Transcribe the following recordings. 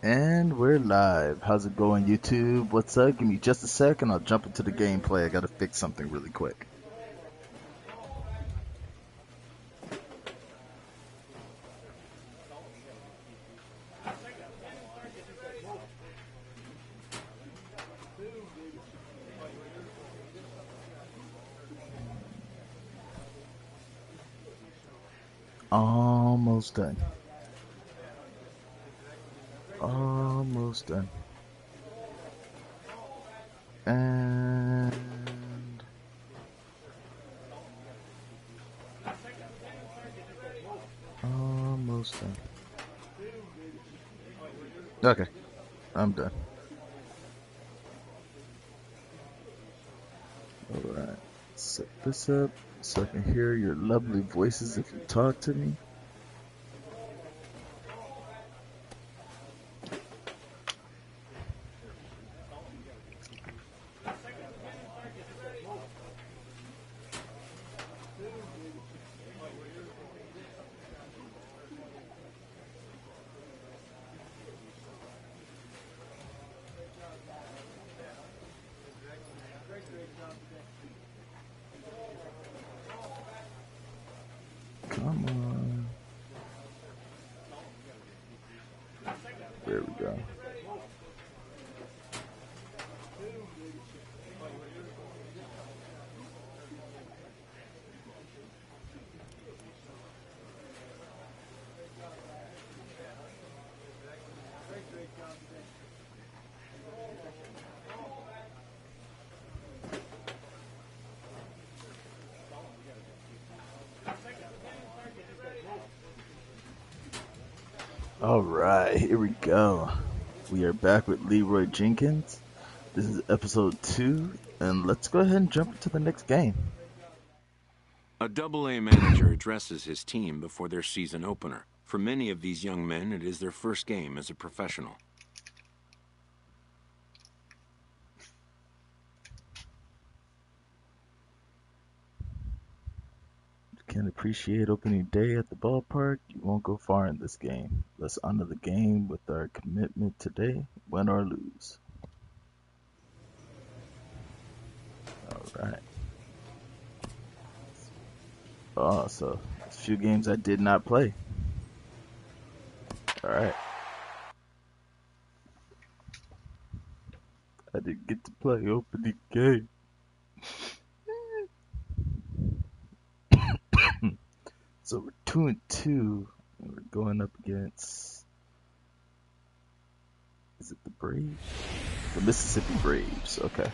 And we're live. How's it going, YouTube? What's up? Give me just a second. I'll jump into the gameplay. I gotta fix something really quick. Almost done. Almost done. And almost done. Okay, I'm done. Alright, set this up so I can hear your lovely voices if you talk to me. Come on. There we go. Alright, here we go. We are back with Leroy Jenkins. This is episode 2, and let's go ahead and jump into the next game. A Double-A manager addresses his team before their season opener. For many of these young men, it is their first game as a professional. Can't appreciate opening day at the ballpark, you won't go far in this game. Let's honor the game with our commitment today, win or lose. Alright. Oh, so a few games I did not play. Alright. I didn't get to play opening game. So we're 2-2, and we're going up against, is it the Braves? The Mississippi Braves, okay.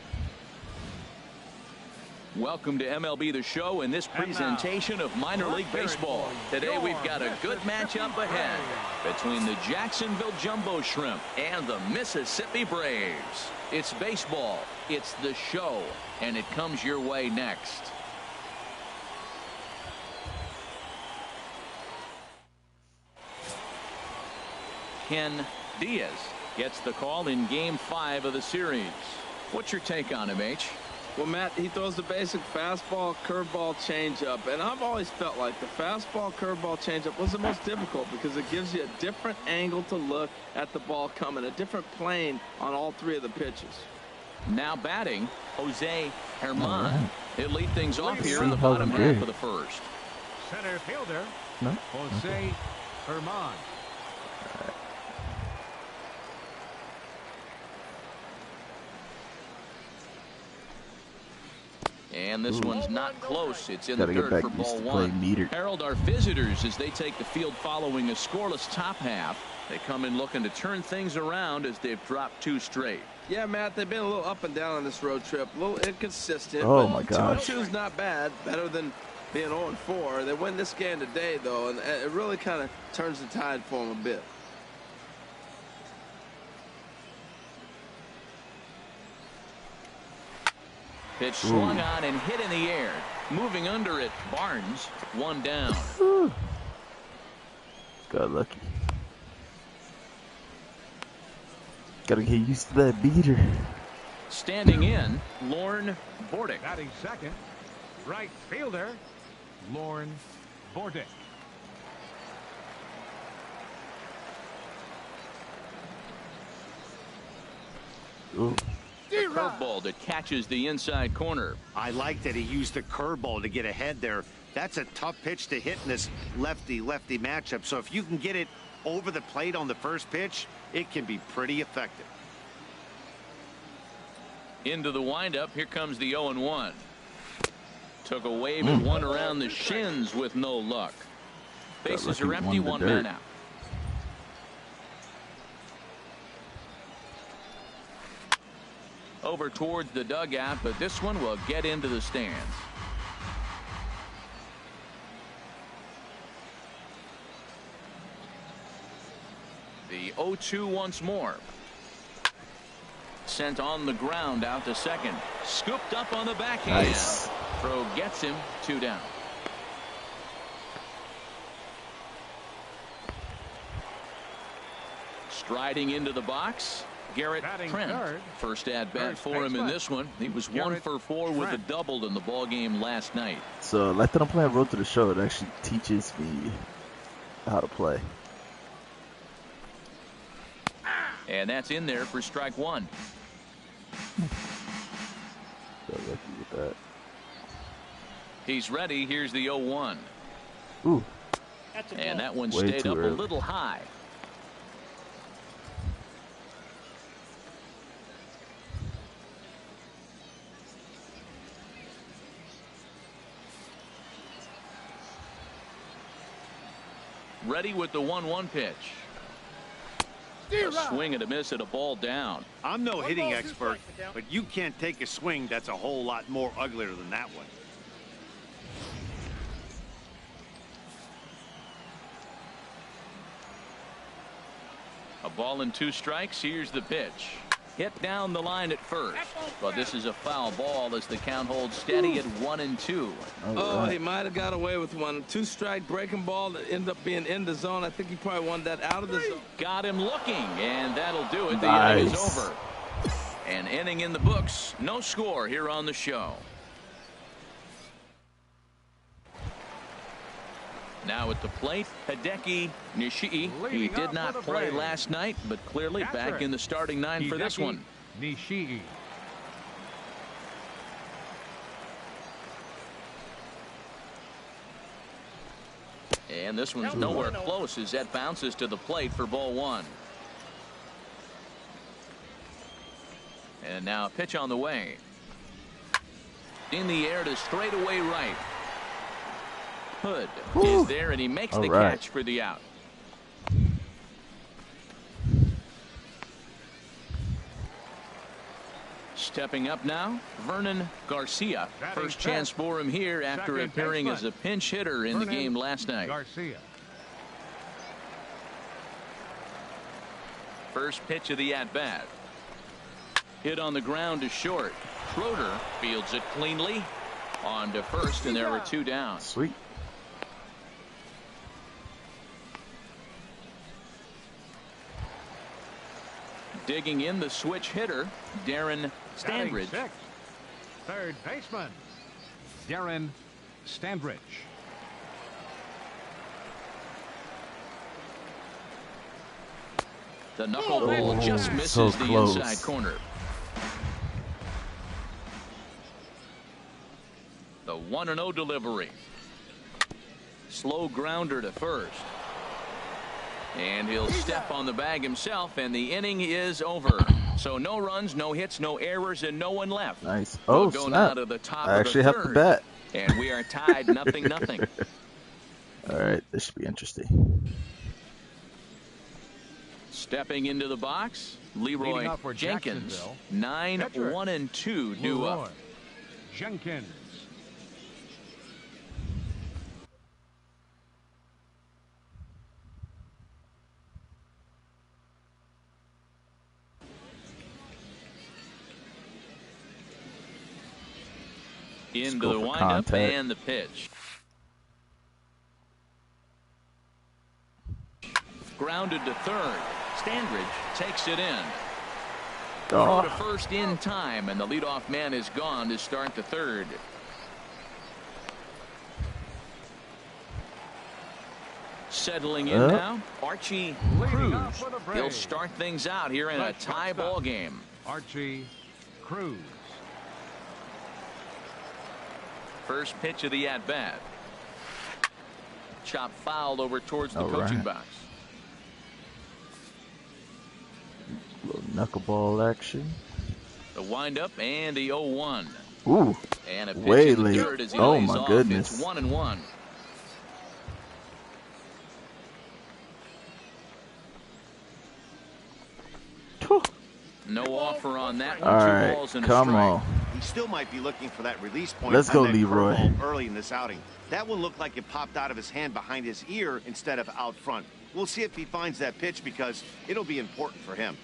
Welcome to MLB The Show in this presentation of minor league baseball. Today we've got a good matchup ahead between the Jacksonville Jumbo Shrimp and the Mississippi Braves. It's baseball, it's the show, and it comes your way next. Ken Diaz gets the call in Game 5 of the series. What's your take on him, H? Well, Matt, he throws the basic fastball, curveball, changeup, and I've always felt like the fastball, curveball, changeup was the most difficult because it gives you a different angle to look at the ball coming, a different plane on all three of the pitches. Now batting, Jose Herman. Right. He'll lead things off here in the bottom half of the first. Center fielder, No? Jose Herman. And this one's not close. It's in the Gotta get dirt back for used ball to play one. meter. Harold, our visitors, as they take the field following a scoreless top half. They come in looking to turn things around as they've dropped 2 straight. Yeah, Matt, they've been a little up and down on this road trip, a little inconsistent. Oh, but my gosh. 2-2's not bad, better than being 0-4. They win this game today, though, and it really kind of turns the tide for them a bit. Pitch swung on and hit in the air. Moving under it, Barnes, 1 down. Got lucky. Gotta get used to that beater. Standing in, Lorne Bordick. Batting second, right fielder, Lorne Bordick. Ooh. A curveball that catches the inside corner. I like that he used the curveball to get ahead there. That's a tough pitch to hit in this lefty-lefty matchup. So if you can get it over the plate on the first pitch, it can be pretty effective. Into the windup. Here comes the 0-1. Took a wave and one around the shins with no luck. Bases are empty, one man out. Over towards the dugout, but this one will get into the stands. The 0-2 once more. Sent on the ground out to second. Scooped up on the backhand. Nice. Throw gets him, 2 down. Striding into the box, Garrett Trent. First at bat for him in this one. He was 1 for 4 with a double in the ball game last night. So, like that I'm playing Road to the Show, it actually teaches me how to play. And that's in there for strike 1. Got lucky with that. He's ready. Here's the 0-1. Ooh. And that one Way stayed too up early. a little high. Ready with the 1-1 pitch. A swing and a miss at a ball down. I'm no hitting expert, but you can't take a swing that's a whole lot more uglier than that one. A ball and 2 strikes. Here's the pitch. Hit down the line at first. But this is a foul ball as the count holds steady at 1-2. Oh, he might have got away with one. 2-strike breaking ball that ended up being in the zone. I think he probably wanted that out of the zone. Got him looking, and that'll do it. The inning is over. An inning in the books. No score here on the show. Now at the plate, Hideki Nishii. He did not play last night, but clearly back in the starting 9 for this one. Nishii. And this one's nowhere close as that bounces to the plate for ball 1. And now a pitch on the way. In the air to straightaway right. Hood is there, and he makes the catch for the out. Stepping up now, Vernon Garcia. First chance for him here after appearing as a pinch hitter in the game last night. Garcia. First pitch of the at-bat. Hit on the ground to short. Schroeder fields it cleanly. On to first, and there were 2 down. Sweet. Digging in the switch hitter, Darren Standridge. Third baseman, Darren Standridge. The knuckleball just misses the inside corner. The 1-0 delivery. Slow grounder to first. And he'll step on the bag himself, and the inning is over. So no runs, no hits, no errors, and no one left. Nice. We'll Oh, go snap. now to the top I of actually the have to third. bet. And we are tied 0-0. All right, this should be interesting. Stepping into the box, Leroy Jenkins. 9-1-2 due up. Jenkins. Into the windup and the pitch. Grounded to third. Standridge takes it in. Throw to first in time, and the leadoff man is gone to start the third. Settling in now, Archie Cruz. He'll start things out here in a tie ball game. Archie Cruz. First pitch of the at-bat. Chop foul over towards the coaching box. Little knuckleball action. The windup and the 0-1. Ooh, and a pitch way in the late. dirt as he Oh lays my off. goodness. It's 1-1. Whew. No offer on that All one. Two right, balls and a come strike. on. He still might be looking for that release point. Let's go, on that Leroy. curveball early in this outing. That one looked like it popped out of his hand behind his ear instead of out front. We'll see if he finds that pitch because it'll be important for him.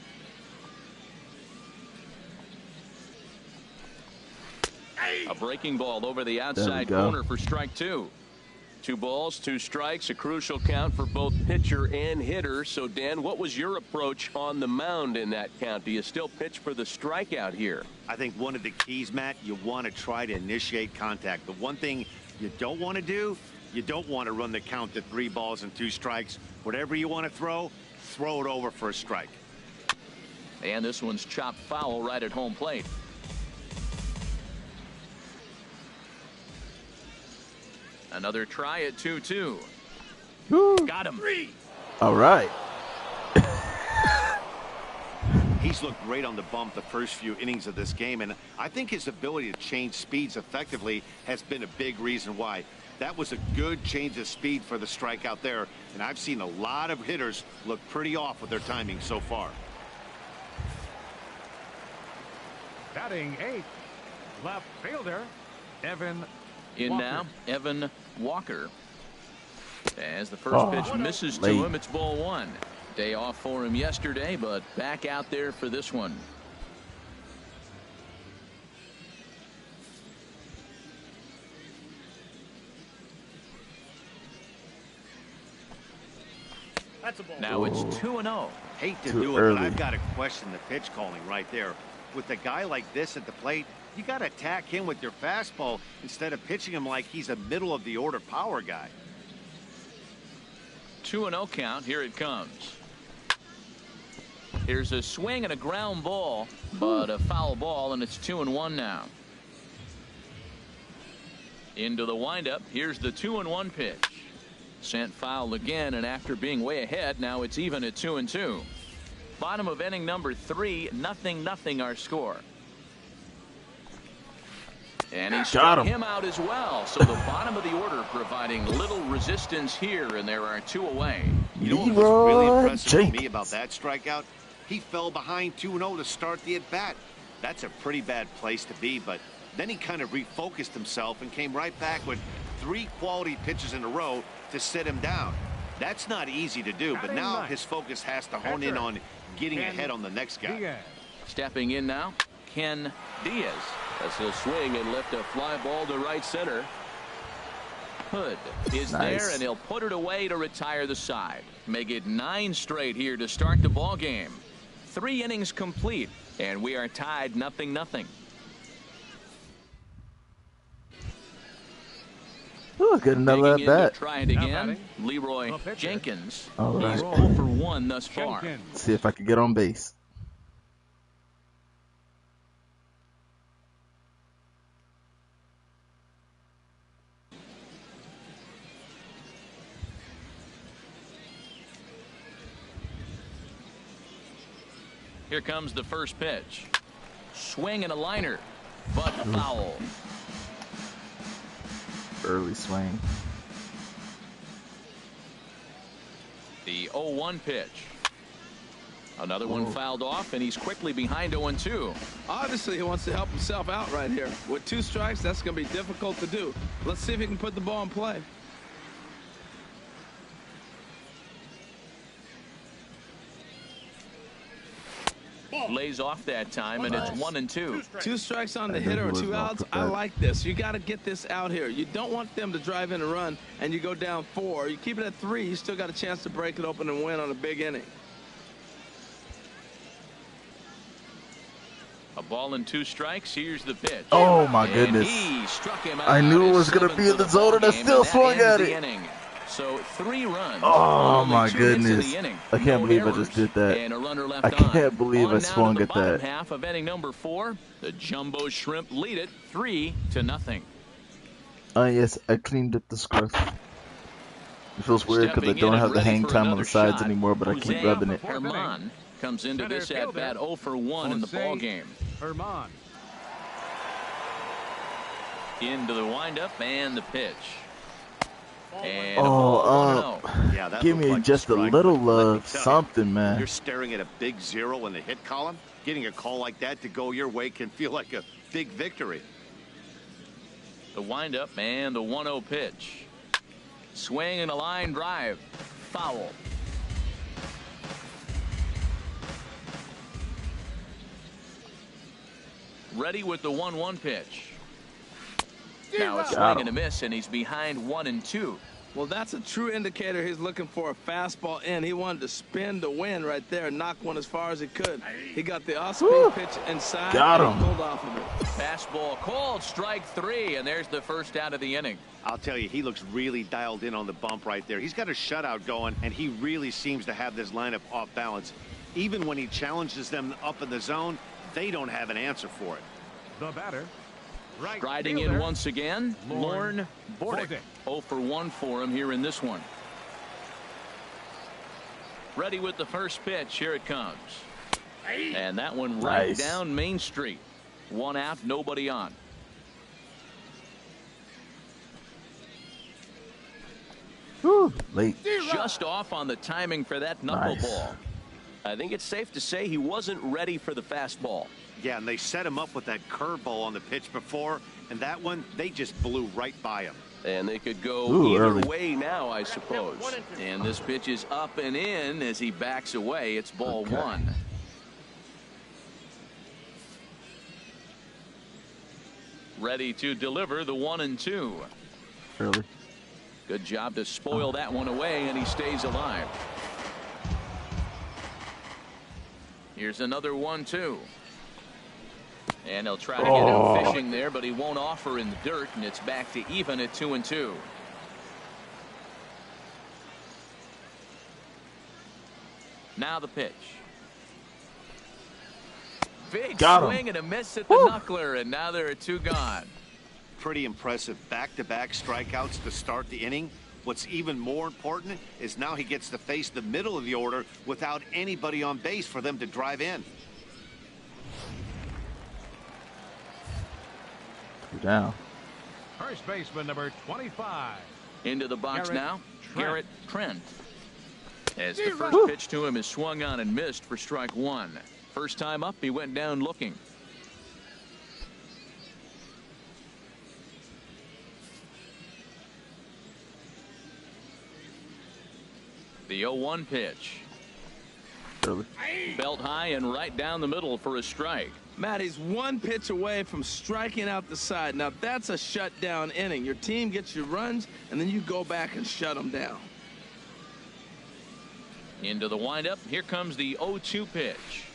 A breaking ball over the outside corner for strike two. 2 balls, 2 strikes, a crucial count for both pitcher and hitter. So, Dan, what was your approach on the mound in that count? Do you still pitch for the strikeout here? I think one of the keys, Matt, you want to try to initiate contact. The one thing you don't want to do, you don't want to run the count to 3 balls and 2 strikes. Whatever you want to throw it over for a strike. And this one's chopped foul right at home plate. Another try at 2-2. Woo. Got him. All right. He's looked great on the bump the first few innings of this game, and I think his ability to change speeds effectively has been a big reason why. That was a good change of speed for the strikeout there, and I've seen a lot of hitters look pretty off with their timing so far. Batting 8th, left fielder, Evan In Walker. now, Evan Walker. As the first pitch misses to him, it's ball 1. Day off for him yesterday, but back out there for this one. That's a ball. Now it's 2-0. Hate to Too do it, early. but I've got to question the pitch calling right there. With a guy like this at the plate, you got to attack him with your fastball instead of pitching him like he's a middle of the order power guy. 2-0 count. Here it comes. Here's a swing and a ground ball, but a foul ball, and it's 2-1 now. Into the windup. Here's the 2-1 pitch. Sent foul again, and after being way ahead, now it's even at 2-2. Bottom of inning number 3, 0-0 our score. And he struck him out as well. So the bottom of the order providing little resistance here, and there are 2 away. You know what was really impressive to Jenkins. me about that strikeout? He fell behind 2-0 to start the at-bat. That's a pretty bad place to be, but then he kind of refocused himself and came right back with 3 quality pitches in a row to sit him down. That's not easy to do, but now his focus has to hone in on getting ahead on the next guy. Diaz. Stepping in now, Ken Diaz. As he'll swing and lift a fly ball to right center. Hood is there, and he'll put it away to retire the side. Make it 9 straight here to start the ball game. 3 innings complete, and we are tied 0-0. Ooh, get another Digging at in to bat. try it again. batting. Leroy The pitcher. Jenkins. All right. He's 0 for 1 thus far. Jenkins. See if I can get on base. Here comes the first pitch. Swing and a liner, but foul. Early swing. The 0-1 pitch. Another one fouled off, and he's quickly behind 0-2. Obviously, he wants to help himself out right here. With 2 strikes, that's going to be difficult to do. Let's see if he can put the ball in play. Lays off that time, and it's 1-2. 2 strikes on the think hitter he or was 2 well outs. I prepared. like this. You got to get this out here. You don't want them to drive in a run and you go down 4. You keep it at 3, you still got a chance to break it open and win on a big inning. A ball and 2 strikes. Here's the pitch. Oh my And goodness. he struck him out. I knew it His was gonna 7th be in of the zone, and I ball game, still and that swung ends at the it. inning. So 3 runs. Oh Only my 2 hits in goodness. the inning. I can't No believe I errors. just did that. And a runner left I can't believe I on swung now to at the bottom that. half of inning number 4. The Jumbo Shrimp lead it 3-0. Yes, I cleaned up the scruff. It feels weird because I Stepping in don't and have the ready hang for time on another the sides shot, anymore, but I keep Jose rubbing it. Herman comes into this at bat 0 for 1 in the ball game. Herman. Into the windup and the pitch. And Oh, Yeah, that give looked me like just a strike, little but let me love, tell you, something, when man. you're staring at a big 0 in the hit column, getting a call like that to go your way can feel like a big victory. the windup and the 1-0 pitch. Swing and a line drive. Foul. Ready with the 1-1 pitch. Now a swing and a miss, and he's behind 1-2. Well, that's a true indicator he's looking for a fastball in. He wanted to spin the wind right there and knock one as far as he could. He got the off-speed pitch inside and he pulled off of it. Fastball called, strike 3, and there's the first out of the inning. I'll tell you, he looks really dialed in on the bump right there. He's got a shutout going, and he really seems to have this lineup off balance. Even when he challenges them up in the zone, they don't have an answer for it. The batter. Right Striding fielder, in once again, Lorne Bordick. 0 for 1 for him here in this one. Ready with the first pitch. Here it comes. And that one right down Main Street. 1 out, nobody on. Whew, late. Just off on the timing for that knuckleball. I think it's safe to say he wasn't ready for the fastball. Yeah, and they set him up with that curveball on the pitch before, and that one, they just blew right by him. And they could go either early. way now, I suppose. And this pitch is up and in as he backs away. It's ball 1. Ready to deliver the 1-2. Early. Good job to spoil that one away, and he stays alive. Here's another 1-2. And he'll try to get out fishing there, but he won't offer in the dirt, and it's back to even at 2-2. Now the pitch. Big swing and a miss at the knuckler, and now there are 2 gone. Pretty impressive back-to-back strikeouts to start the inning. What's even more important is now he gets to face the middle of the order without anybody on base for them to drive in. Down. First baseman number 25. Into the box Garrett now, Trent. Garrett Trent. As the first pitch to him is swung on and missed for strike 1. First time up, he went down looking. The 0-1 pitch. Early. Belt high and right down the middle for a strike. Matt, he's 1 pitch away from striking out the side. Now, that's a shutdown inning. Your team gets your runs, and then you go back and shut them down. Into the windup. Here comes the 0-2 pitch.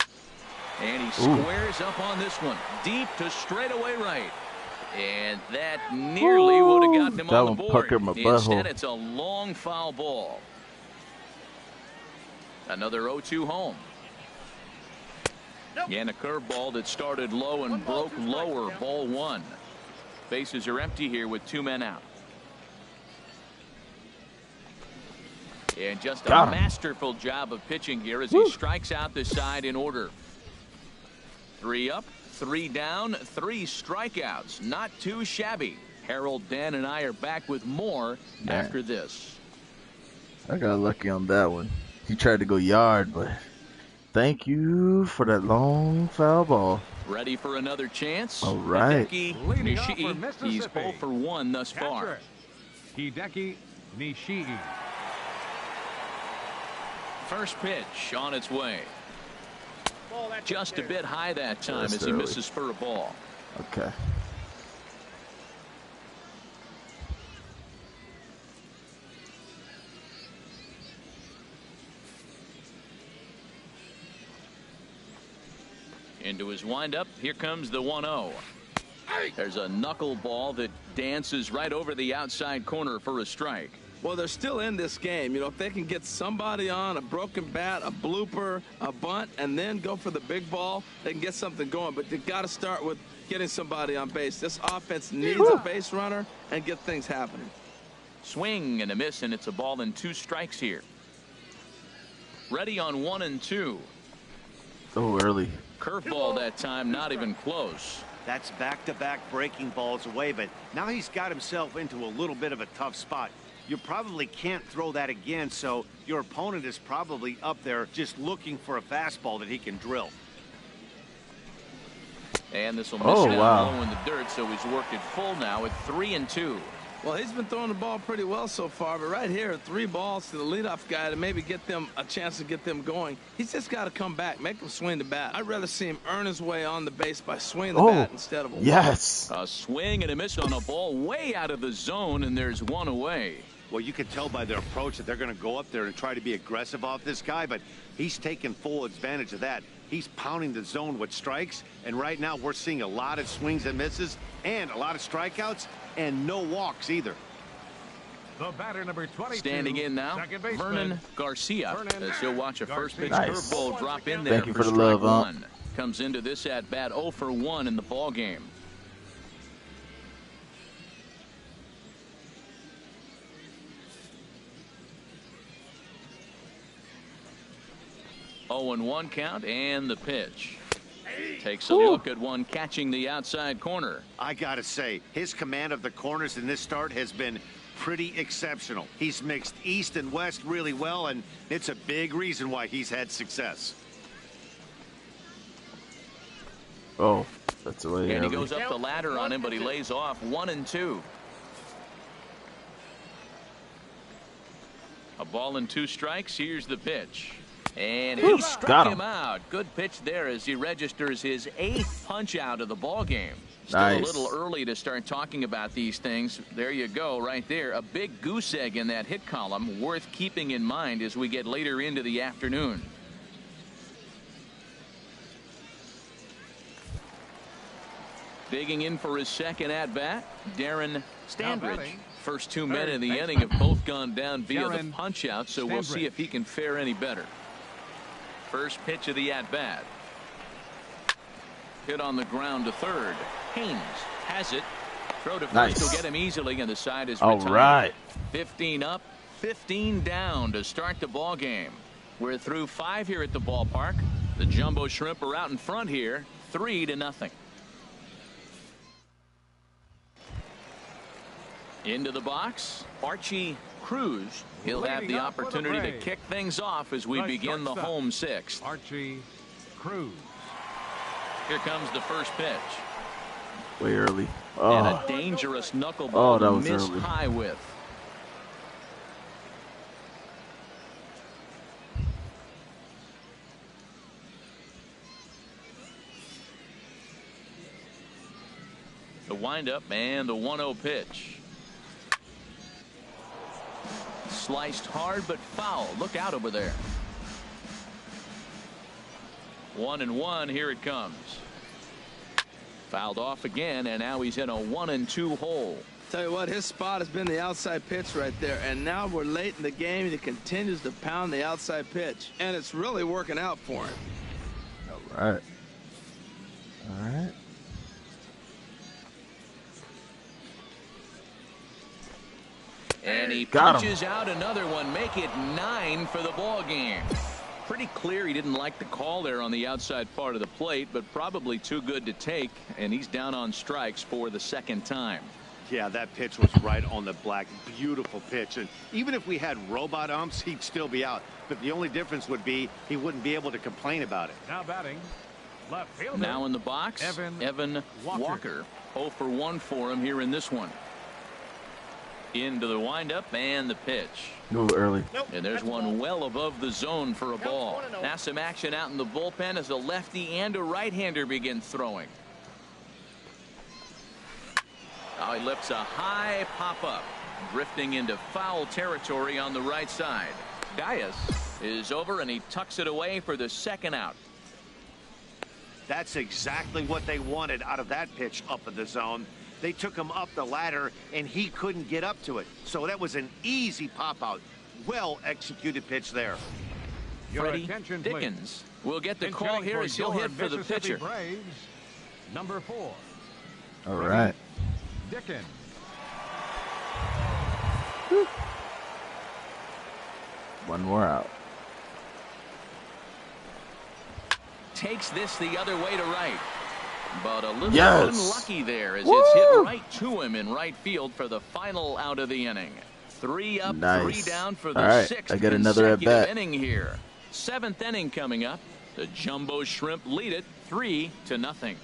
And he squares up on this one. Deep to straightaway right. And that nearly would have gotten him That on the one board. puckered my butthole. Instead, it's a long foul ball. Another 0-2 home. And a curveball that started low and broke lower. Ball 1. Bases are empty here with 2 men out. And just a masterful job of pitching here as he strikes out the side in order. 3 up, 3 down, 3 strikeouts. Not too shabby. Harold, Dan, and I are back with more after this. I got lucky on that one. He tried to go yard, but thank you for that long foul ball. Ready for another chance? All right. Leading off for Nishii, Mississippi. he's 0 for 1 thus far. Hideki Nishii. First pitch on its way. Just a bit high that time That's as he early. misses for a ball. Okay. Into his windup. Here comes the 1-0. There's a knuckleball that dances right over the outside corner for a strike. Well, they're still in this game. You know, if they can get somebody on, a broken bat, a blooper, a bunt, and then go for the big ball, they can get something going. But they've got to start with getting somebody on base. This offense needs a base runner and get things happening. Swing and a miss, and it's a ball and 2 strikes here. Ready on 1 and 2. Oh, early. Curveball that time, not even close. That's back-to-back breaking balls away, but now he's got himself into a little bit of a tough spot. You probably can't throw that again, so your opponent is probably up there just looking for a fastball that he can drill. And this will miss Oh, down wow. low in the dirt, so he's worked it full now at 3 and 2. Well, he's been throwing the ball pretty well so far, but right here, 3 balls to the leadoff guy to maybe get them a chance to get them going. He's just got to come back, make him swing the bat. I'd rather see him earn his way on the base by swinging the bat instead of a walk. Yes. A swing and a miss on a ball way out of the zone, and there's 1 away. Well, you can tell by their approach that they're going to go up there and try to be aggressive off this guy, but he's taking full advantage of that. He's pounding the zone with strikes, and right now we're seeing a lot of swings and misses and a lot of strikeouts and no walks either. The batter, number 22. Standing in now, second baseman, Vernon Garcia. Vernon As he'll watch a first pitch Nice. curveball drop in there. Thank you for the strike love, huh? 1. Comes into this at bat 0 for 1 in the ball game. Oh, and 1 count, and the pitch. Takes a look at one catching the outside corner. I gotta say, his command of the corners in this start has been pretty exceptional. He's mixed east and west really well, and it's a big reason why he's had success. Oh, that's away. And he early. goes up the ladder on him, but he lays off 1 and 2. A ball and 2 strikes. Here's the pitch. And he struck Got him. him out. Good pitch there as he registers his 8th punch out of the ball game. Still Nice. a little early to start talking about these things. There you go, right there. A big goose egg in that hit column, worth keeping in mind as we get later into the afternoon. Digging in for his second at-bat, Darren Standridge. batting, First 2 men third in the baseman, inning have both gone down via the Darren punch-out, so we'll see Standridge. if he can fare any better. First pitch of the at-bat. Hit on the ground to third. Haynes has it. Throw to first Nice. will get him easily, and the side is All retired. right. 15 up, 15 down to start the ball game. We're through 5 here at the ballpark. The Jumbo Shrimp are out in front here, 3-0. Into the box, Archie Cruz. He'll have the Leading off for the opportunity to Braves, kick things off as we the begin the shortstop, home 6th. Archie Cruz. Here comes the first pitch. Way early. And Oh, a dangerous knuckleball Oh, that to was miss early. high with. The windup and the 1-0 pitch. Sliced hard but foul. Look out over there. 1-1. Here it comes. Fouled off again, and now he's in a 1-2 hole. Tell you what, his spot has been the outside pitch right there, and now we're late in the game, and he continues to pound the outside pitch, and it's really working out for him. all right. All right. And he Got him. punches out another one, make it 9 for the ball game. Pretty clear he didn't like the call there on the outside part of the plate, but probably too good to take, and he's down on strikes for the second time. Yeah, that pitch was right on the black. Beautiful pitch. And even if we had robot umps, he'd still be out. But the only difference would be he wouldn't be able to complain about it. Now batting, left fielder. Now in the box, Evan Walker. 0 for 1 for him here in this one. Into the windup and the pitch. Ooh, early. And there's one well above the zone for a ball. Now some action out in the bullpen as a lefty and a right-hander begin throwing. Now he lifts a high pop-up, drifting into foul territory on the right side. Dias is over, and he tucks it away for the second out. That's exactly what they wanted out of that pitch up in the zone. They took him up the ladder, and he couldn't get up to it. So that was an easy pop-out. Well-executed pitch there. Your Freddie attention, Jenkins please. will get the In call hitting here for as he'll your hit for the Mississippi pitcher. Braves, number 4. All right. Jenkins. One more out. Takes this the other way to right. But a little Yes. unlucky there as Woo! it's hit right to him in right field for the final out of the inning. 3 up, Nice. 3 down for the All right, 6th I get another consecutive at-bat. inning here. 7th inning coming up. The Jumbo Shrimp lead it 3-0.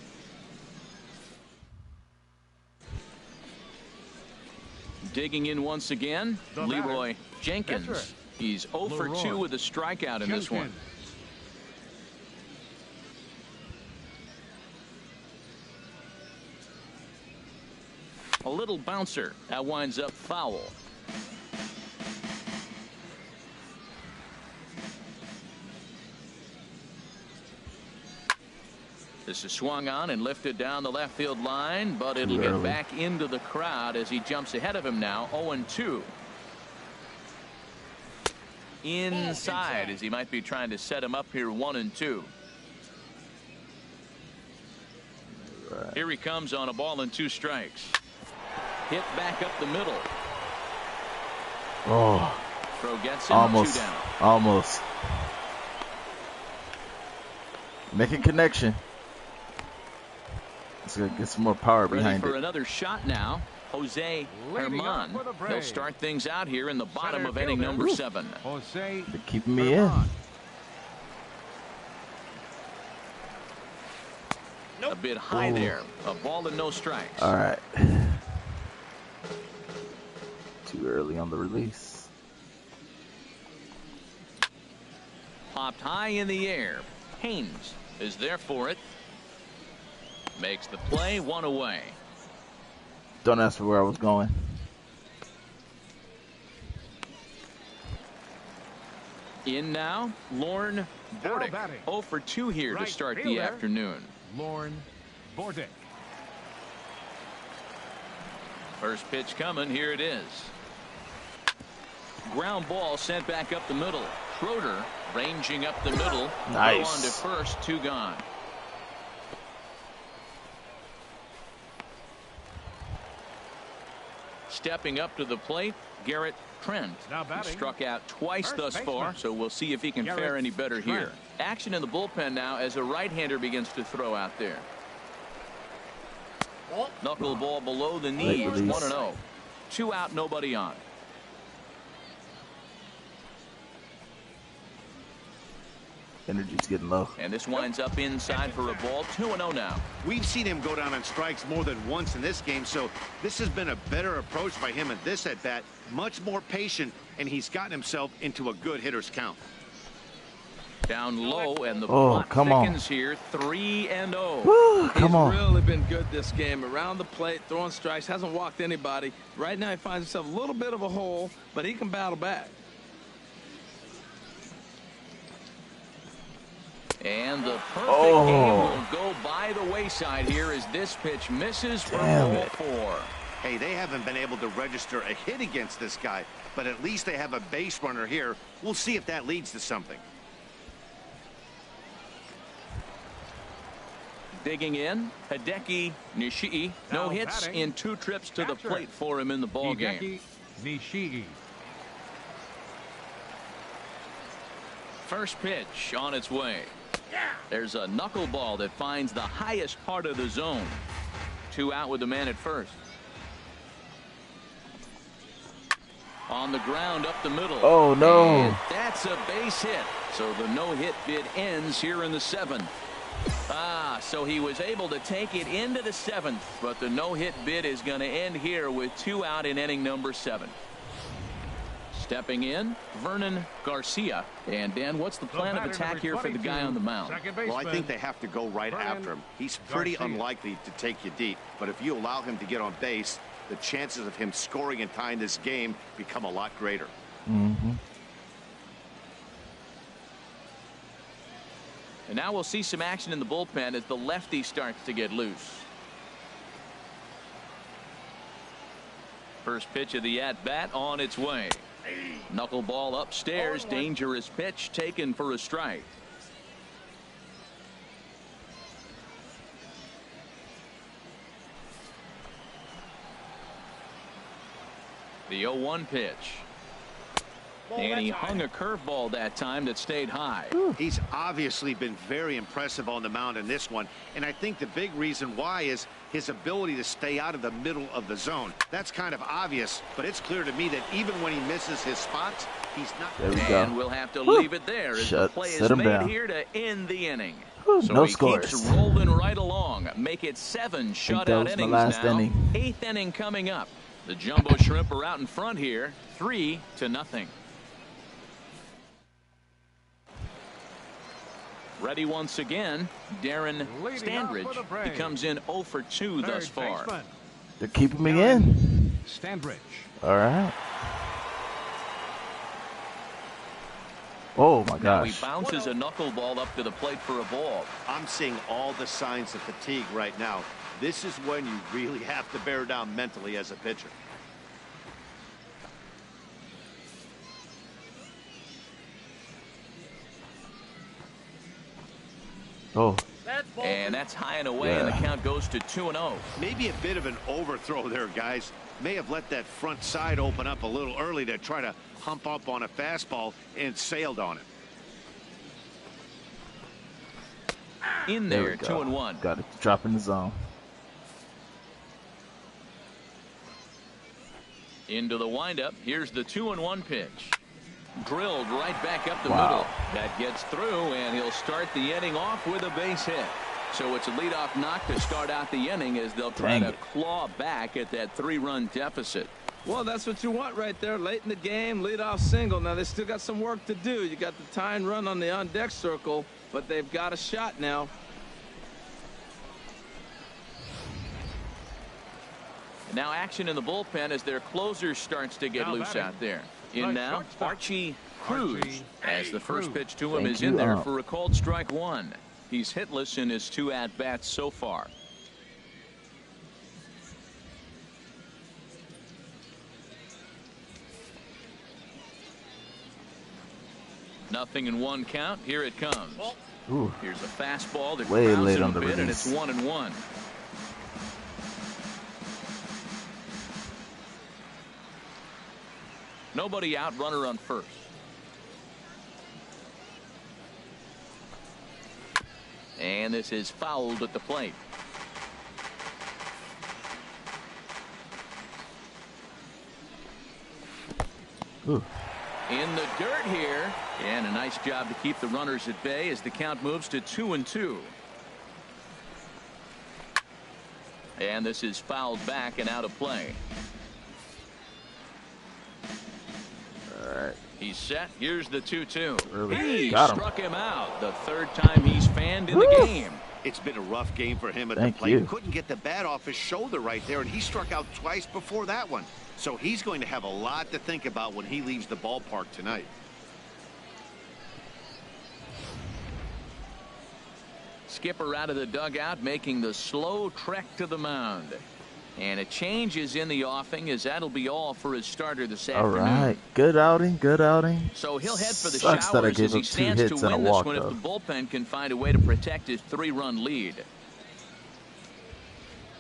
Digging in once again, The Leroy batter. Jenkins. That's right. He's 0 for 2 Leroy with a strikeout in this one. Jenkins. A little bouncer. That winds up foul. This is swung on and lifted down the left field line, but it'll get back into the crowd as he jumps ahead of him now. 0-2. Inside as he might be trying to set him up here 1-2. Right. Here he comes on a ball and 2 strikes. Hit back up the middle. Oh, Throw gets him. almost. 2 down. Almost. Making connection. Let's go get some more power Ready behind for it. another shot now. Jose Leading up Herman. for the He'll Braves. start things out here in the bottom Center of inning fielder. number 7. Jose They're keeping me in. Herman. A bit high Ooh. there. A ball and no strikes. All right. Too early on the release. Popped high in the air. Haynes is there for it. Makes the play, 1 away. Don't ask for where I was going. In now, Lorne Now Bordick. batting. 0 for 2 here to Right start the fielder. afternoon. Lorne Bordick. First pitch coming. Here it is. Ground ball sent back up the middle. Schroeder ranging up the middle. Nice. Go on to first. 2 gone. Stepping up to the plate, Garrett Trent. Now batting. Struck out twice First thus far, baseman. so we'll see if he can Garrett fare any better Trent. here. Action in the bullpen now as a right-hander begins to throw out there. Knuckleball below the knees, release. 1-0. 2 out, nobody on. Energy's getting low. And this winds up inside for a ball. 2-0 now. We've seen him go down on strikes more than once in this game, so this has been a better approach by him at this at-bat. Much more patient, and he's gotten himself into a good hitter's count. Down low, and the Oh, plot come on. thickens here. 3-0. Woo, come He's on. really been good this game. Around the plate, throwing strikes, hasn't walked anybody. Right now he finds himself a little bit of a hole, but he can battle back. And the perfect Oh. game will go by the wayside here as this pitch misses for Damn ball it. 4. Hey, they haven't been able to register a hit against this guy, but at least they have a base runner here. We'll see if that leads to something. Digging in, Hideki Nishii. No Now hits batting. in 2 trips to the Catcher. plate for him in the ball game. Hideki Nishii. First pitch on its way. There's a knuckleball that finds the highest part of the zone. 2 out with the man at first. On the ground up the middle. Oh, no. And that's a base hit. So the no-hit bid ends here in the 7th. So he was able to take it into the 7th, but the no-hit bid is going to end here with 2 out in inning number 7. Stepping in, Vernon Garcia. And Dan, what's the plan of batter, attack number here for the guy 22, on the mound? second Well, I baseman. think they have to go right Vernon after him. He's pretty Garcia. unlikely to take you deep, but if you allow him to get on base, the chances of him scoring and tying this game become a lot greater. Mm-hmm. And now we'll see some action in the bullpen as the lefty starts to get loose. First pitch of the at-bat on its way. Knuckleball upstairs. Dangerous pitch taken for a strike. The 0-1 pitch. And he hung a curveball that time that stayed high. He's obviously been very impressive on the mound in this one, and I think the big reason why is his ability to stay out of the middle of the zone. That's kind of obvious, but it's clear to me that even when he misses his spots, he's not. There we And go. we'll have to leave it there as the play is made down. here to end the inning. So No he scores. keeps rolling right along. Make it 7 that shutout was my innings last now. inning. 8th inning coming up. The Jumbo Shrimp are out in front here, 3-0. Ready once again, Darren Leading off for the Standridge. Braves. He comes in 0 for 2 thus Third far. baseman, They're keeping me in. Standridge. All right. Oh my Now he gosh. bounces a knuckleball up to the plate for a ball. I'm seeing all the signs of fatigue right now. This is when you really have to bear down mentally as a pitcher. Oh, And that's high and away, and the count goes to 2-0. Maybe a bit of an overthrow there, guys. May have let that front side open up a little early to try to hump up on a fastball and sailed on it. In there there, we go. 2-1. Got it. Drop in the zone. Into the windup. Here's the 2-1 pitch. Drilled right back up the Wow. middle. That gets through, and he'll start the inning off with a base hit. So it's a leadoff knock to start out the inning as they'll try Dang to it. claw back at that 3-run deficit. Well, that's what you want right there. Late in the game, leadoff single. Now, they still got some work to do. You got the tying run on the on-deck circle, but they've got a shot now. And now action in the bullpen as their closer starts to get Now loose batting. out there. In Right now, shortstop. Archie Cruz, Archie as the first Cruz. pitch to him Thank is in you, there Up. for a called strike 1. He's hitless in his 2 at-bats so far. Nothing in 1 count. Here it comes. Ooh. Here's a fastball that Way grounds late it a on the bit, and release. it's 1-1. Nobody out, runner on first. And this is fouled at the plate. Ooh. In the dirt here, and a nice job to keep the runners at bay as the count moves to 2-2. And this is fouled back and out of play. All right. He's set. Here's the 2-2. Early. He Got him. struck him out. The 3rd time he's fanned in the Woo! game. It's been a rough game for him at Thank the plate. you. Couldn't get the bat off his shoulder right there, and he struck out twice before that one. So he's going to have a lot to think about when he leaves the ballpark tonight. Skipper out of the dugout, making the slow trek to the mound. And a change is in the offing, as that'll be all for his starter this All afternoon. right. Good outing. Good outing. So he'll head for the Sucks that I showers gave as he up 2 stands to hits and a win this walk, one if though. the bullpen can find a way to protect his 3-run lead.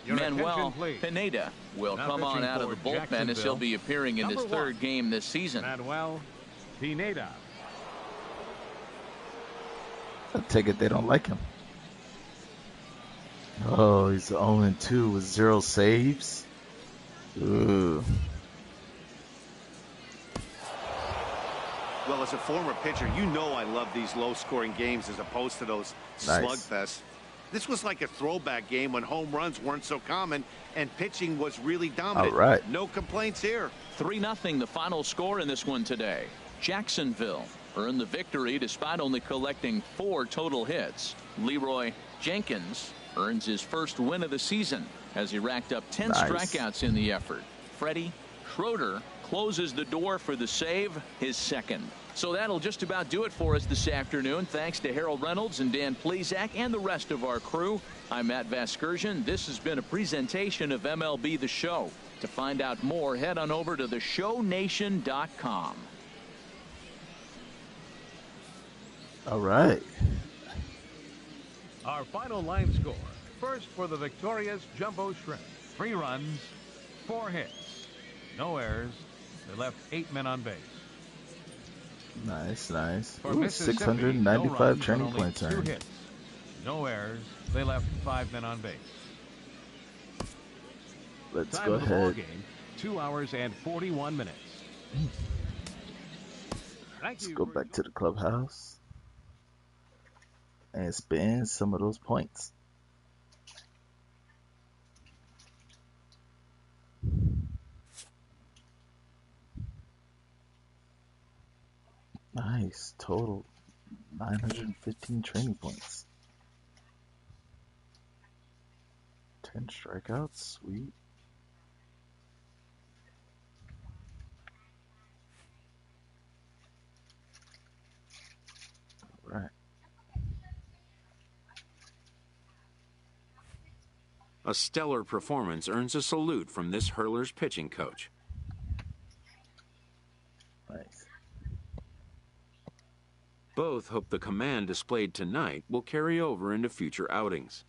Your Manuel attention, please. Pineda will Now come on pitching out of the for bullpen as he'll Jacksonville, be appearing in his number 3rd 1, game this season. Manuel Pineda. I take it they don't like him. Oh, he's 0-2 with 0 saves. Ooh. Well, as a former pitcher, you know I love these low-scoring games as opposed to those Nice. slugfests. This was like a throwback game when home runs weren't so common and pitching was really dominant. All right. No complaints here. 3-0 the final score in this one today. Jacksonville earned the victory despite only collecting 4 total hits. Leroy Jenkins earns his first win of the season as he racked up 10 Nice. strikeouts in the effort. Freddie Schroeder closes the door for the save, his 2nd. So that'll just about do it for us this afternoon. Thanks to Harold Reynolds and Dan Plezak and the rest of our crew. I'm Matt Vasgersian. This has been a presentation of MLB The Show. To find out more, head on over to theshownation.com. All right. Our final line score. First for the victorious Jumbo Shrimp. 3 runs, 4 hits, no errors. They left 8 men on base. Nice, nice. For Ooh, Mississippi, 695 no runs training on only points 2 earned. hits, no errors. They left 5 men on base. Let's Time go of the ball ahead. game, 2 hours and 41 minutes. Let's go back to the clubhouse and spend some of those points. Nice. Total 915 training points. 10 strikeouts. Sweet. All right. A stellar performance earns a salute from this hurler's pitching coach. Nice. Both hope the command displayed tonight will carry over into future outings.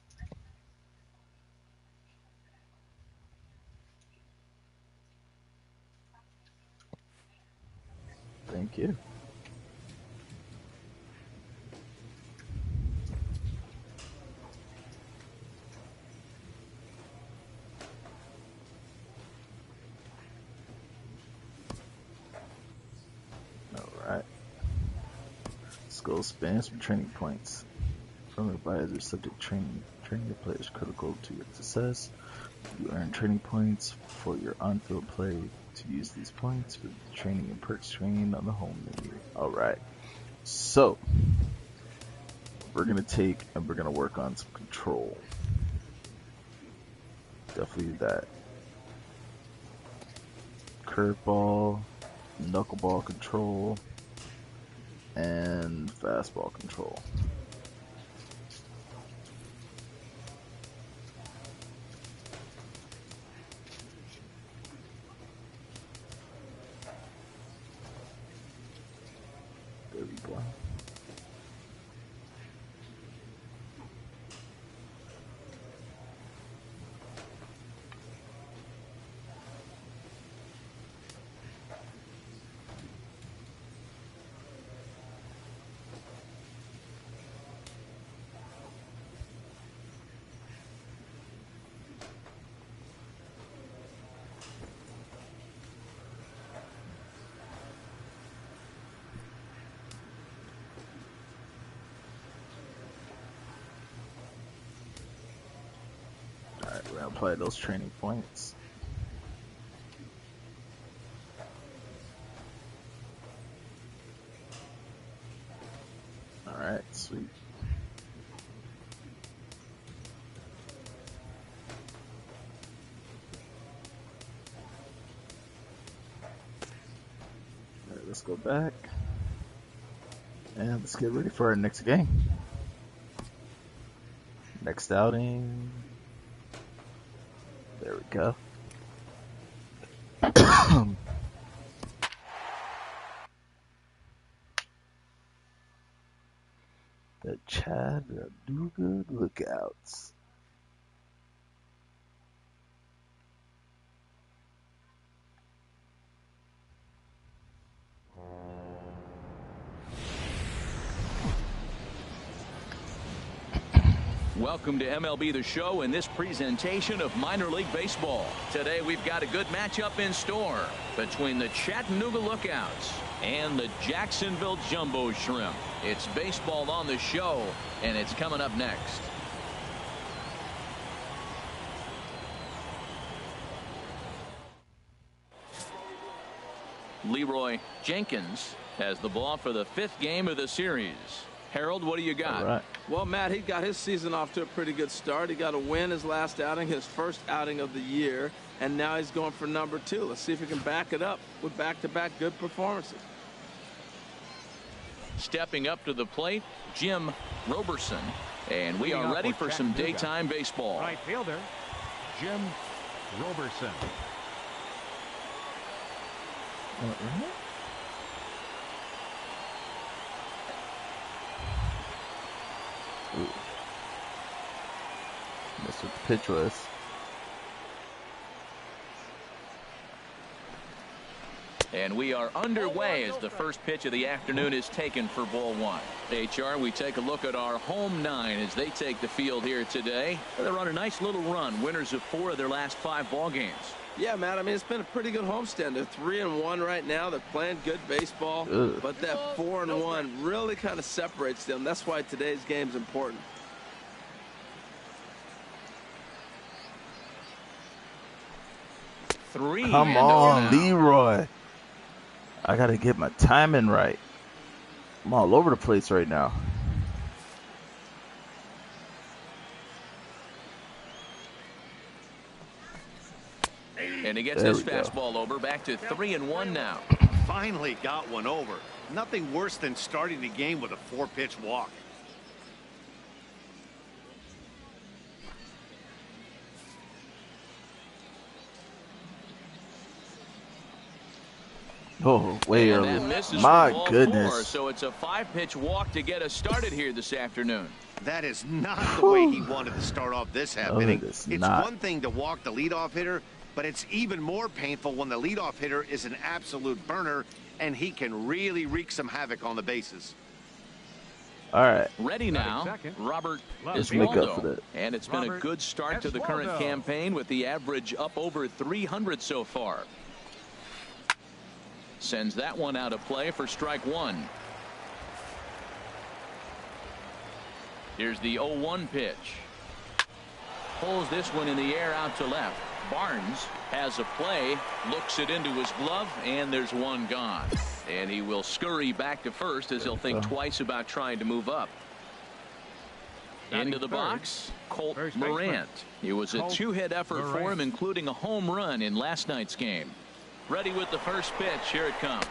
Thank you. Alright. Let's go spend some training points. From advisor subject training. Training your players critical to your success. You earn training points for your on-field play. To use these points for the training and perks screen on the home menu. Alright. So we're gonna take and we're gonna work on some control. Definitely that curveball, knuckleball control, and fastball control. There we go. Alright, we're gonna apply those training points. Alright, sweet. Alright, let's go back. And let's get ready for our next game. Next outing. There we go. The Chattanooga Lookouts. Welcome to MLB The Show and this presentation of minor league baseball. Today we've got a good matchup in store between the Chattanooga Lookouts and the Jacksonville Jumbo Shrimp. It's baseball on the show, and it's coming up next. Leroy Jenkins has the ball for the 5th game of the series. Harold, what do you got? All right. Well, Matt, he got his season off to a pretty good start. He got a win his last outing, his first outing of the year, and now he's going for number 2. Let's see if he can back it up with back-to-back good performances. Stepping up to the plate, Jim Roberson, and we are ready for some daytime baseball. Right fielder, Jim Roberson. Ooh. That's what the pitch was. And we are underway as the first pitch of the afternoon is taken for ball one. HR, we take a look at our home nine as they take the field here today. They're on a nice little run, winners of 4 of their last 5 ball games. Yeah, Matt, I mean, it's been a pretty good homestand. They're 3-1 right now. They're playing good baseball. Ugh. But that 4-1 really kind of separates them. That's why today's game's important. Come on, Leroy. I got to get my timing right. I'm all over the place right now. And he gets his fastball over, back to 3-1 now. Finally got one over. Nothing worse than starting the game with a 4-pitch walk. Oh, way early. My goodness. 4, so it's a 5-pitch walk to get us started here this afternoon. That is not the way he wanted to start off this half inning. It's one thing to walk the leadoff hitter, but it's even more painful when the leadoff hitter is an absolute burner, and he can really wreak some havoc on the bases. All right. Ready now, Robert Iswaldo. And it's been a good start to the current campaign with the average up over 300 so far. Sends that one out of play for strike one. Here's the 0-1 pitch. Pulls this one in the air out to left. Barnes has a play, looks it into his glove, and there's one gone. And he will scurry back to first as he'll think twice about trying to move up. Into the box, Colt Morant. It was a 2-hit effort for him, including a home run in last night's game. Ready with the first pitch. Here it comes.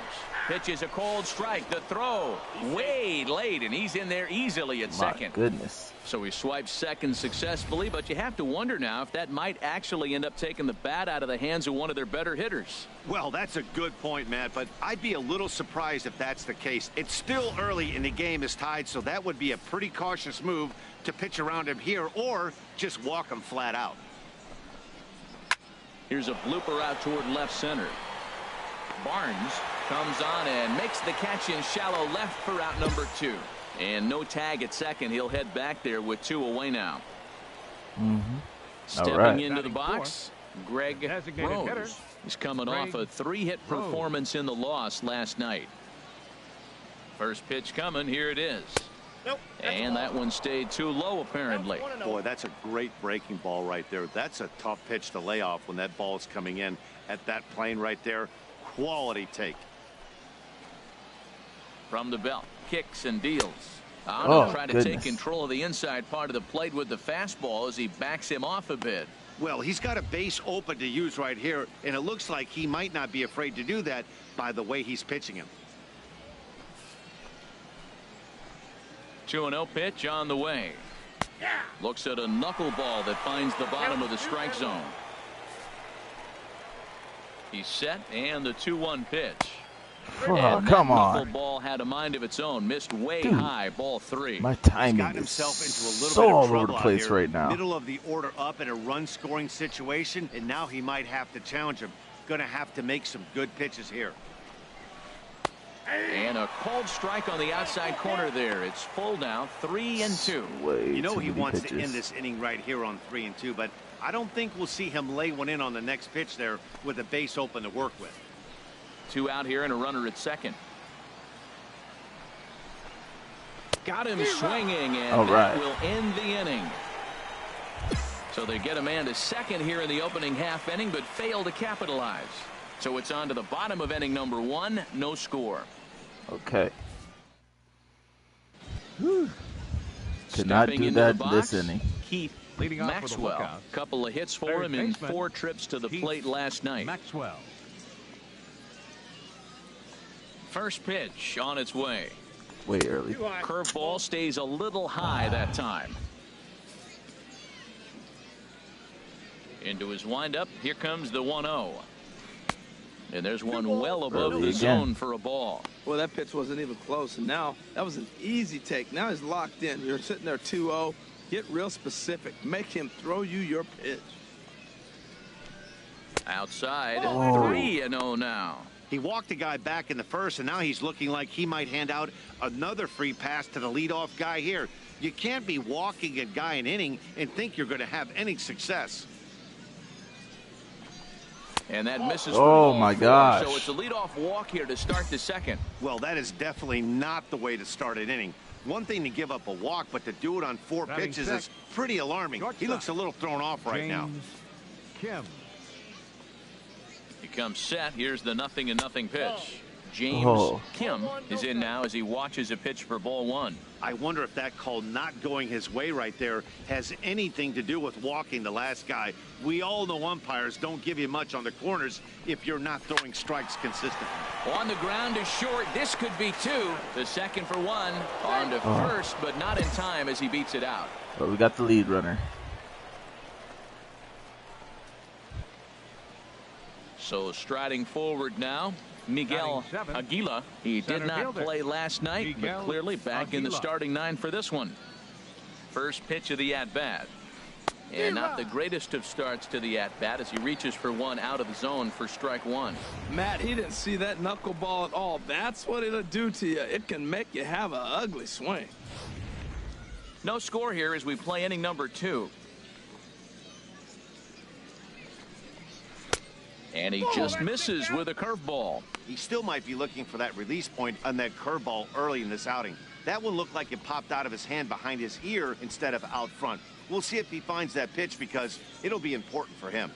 Pitch is a cold strike. The throw way late, and he's in there easily at second. My goodness. So he swipes second successfully, but you have to wonder now if that might actually end up taking the bat out of the hands of one of their better hitters. Well, that's a good point, Matt, but I'd be a little surprised if that's the case. It's still early and the game is tied, so that would be a pretty cautious move to pitch around him here or just walk him flat out. Here's a blooper out toward left center. Barnes comes on and makes the catch in shallow left for out number 2. And no tag at second. He'll head back there with 2 away now. Stepping into the box, Greg Rose. He's coming off a 3-hit performance in the loss last night. First pitch coming. Here it is. And that one stayed too low, apparently. Boy, that's a great breaking ball right there. That's a tough pitch to lay off when that ball is coming in at that plane right there. Quality take. From the belt, kicks and deals. Trying to take control of the inside part of the plate with the fastball as he backs him off a bit. Well, he's got a base open to use right here, and it looks like he might not be afraid to do that by the way he's pitching him. 2-0 pitch on the way. Looks at a knuckleball that finds the bottom of the strike zone. He's set, and the 2-1 pitch. Oh, come on. Knuckleball had a mind of its own. Missed way high. Ball 3. My timing is so all over the place right now. Middle of the order up in a run-scoring situation, and now he might have to challenge him. Going to have to make some good pitches here. And a cold strike on the outside corner there. It's full now, 3-2. You know he wants to end this inning right here on 3-2, but I don't think we'll see him lay one in on the next pitch there with a base open to work with. 2 out here and a runner at second. Got him swinging, and that will end the inning. So they get a man to second here in the opening half inning, but fail to capitalize. So it's on to the bottom of inning number 1. No score. Okay. Could not do that this inning. Keith Maxwell. Couple of hits for him in 4 trips to the plate last night. Maxwell. First pitch on its way. Way early. Curveball stays a little high that time. Into his windup. Here comes the 1-0. And there's one well above Early the again. zone for a ball. Well, that pitch wasn't even close, and now that was an easy take. Now he's locked in. You're sitting there 2-0. Get real specific. Make him throw you your pitch. Outside, Oh. 3-0 now. He walked a guy back in the first, and now he's looking like he might hand out another free pass to the leadoff guy here. You can't be walking a guy an inning and think you're going to have any success. And that misses. Oh, for my ball 4. gosh. So it's a leadoff walk here to start the second. Well, that is definitely not the way to start an inning. One thing to give up a walk, but to do it on 4 Batting pitches sixth. is pretty alarming. He Shortstop. looks a little thrown off right now. James Kim. He comes set. Here's the 0-0 pitch. James Oh. Kim is in now as he watches a pitch for ball 1. I wonder if that call not going his way right there has anything to do with walking the last guy. We all know umpires don't give you much on the corners if you're not throwing strikes consistently. On the ground is short. This could be 2. The second for 1. On to first, but not in time as he beats it out. But we got the lead runner. So striding forward now, Miguel Batting seventh, Aguila. He did center not fielder, play last night, Miguel but clearly back in the Aguila. starting 9 for this one. First pitch of the at-bat. And not the greatest of starts to the at-bat as he reaches for 1 out of the zone for strike 1. Matt, he didn't see that knuckleball at all. That's what it'll do to you. It can make you have an ugly swing. No score here as we play inning number 2. And he just misses with a curveball. He still might be looking for that release point on that curveball early in this outing. That one looked like it popped out of his hand behind his ear instead of out front. We'll see if he finds that pitch because it'll be important for him.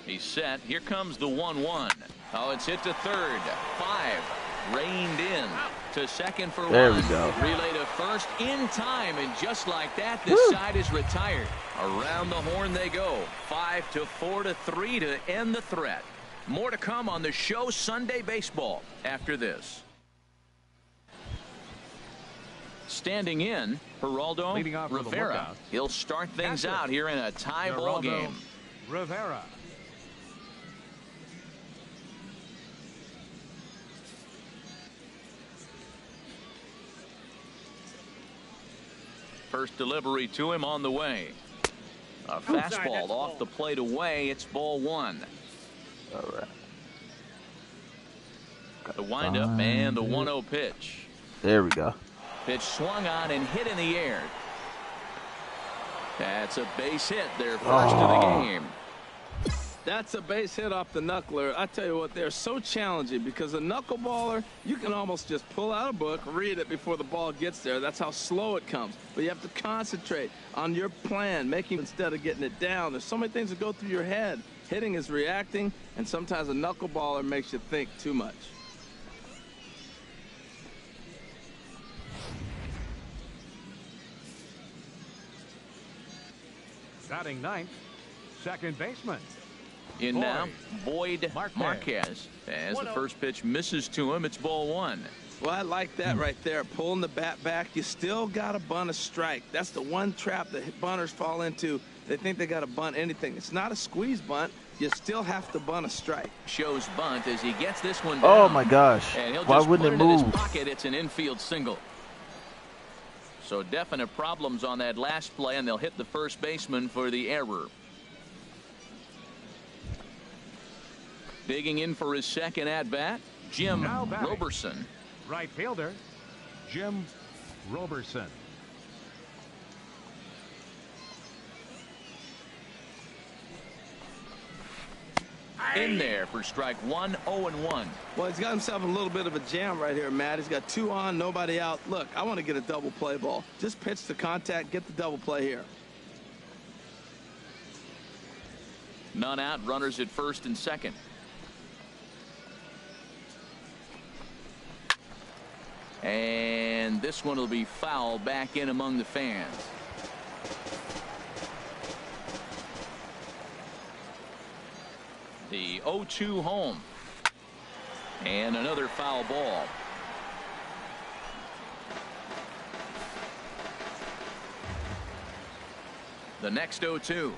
He's set. Here comes the 1-1. Oh, it's hit to third. 5. Reined in to second for 1. There we go. Relay to first in time, and just like that, this side is retired. Around the horn they go. 5-4 to 3 to end the threat. More to come on the show Sunday Baseball after this. Standing in, Geraldo Leading off for the Rivera. lookout. He'll start things Catcher, out here in a tie ball Geraldo game. Rivera. First delivery to him on the way. A fastball off the plate away. It's ball 1. All right. The windup and the 1-0 pitch. There we go. Pitch swung on and hit in the air. That's a base hit. Their first of the game. That's a base hit off the knuckler. I tell you what, they're so challenging because a knuckleballer, you can almost just pull out a book, read it before the ball gets there. That's how slow it comes. But you have to concentrate on your plan, making instead of getting it down. There's so many things that go through your head. Hitting is reacting, and sometimes a knuckleballer makes you think too much. Batting 9th, second baseman. In now, Boyd Marquez. Marquez. As the first pitch misses to him, it's ball 1. Well, I like that right there. Pulling the bat back. You still got to bunt a strike. That's the one trap that bunters fall into. They think they got to bunt anything. It's not a squeeze bunt. You still have to bunt a strike. Shows bunt as he gets this one down. Oh my gosh. And he'll Why just wouldn't put it it in move? his pocket. It's an infield single. So definite problems on that last play, and they'll hit the first baseman for the error. Digging in for his second at-bat, Jim Now batting. Roberson. Right fielder, Jim Roberson. In there for strike 1, 0-1. Well, he's got himself a little bit of a jam right here, Matt. He's got 2 on, nobody out. Look, I want to get a double play ball. Just pitch the contact, get the double play here. None out, runners at first and second. And this one will be foul back in among the fans. The 0-2 home. And another foul ball. The next 0-2.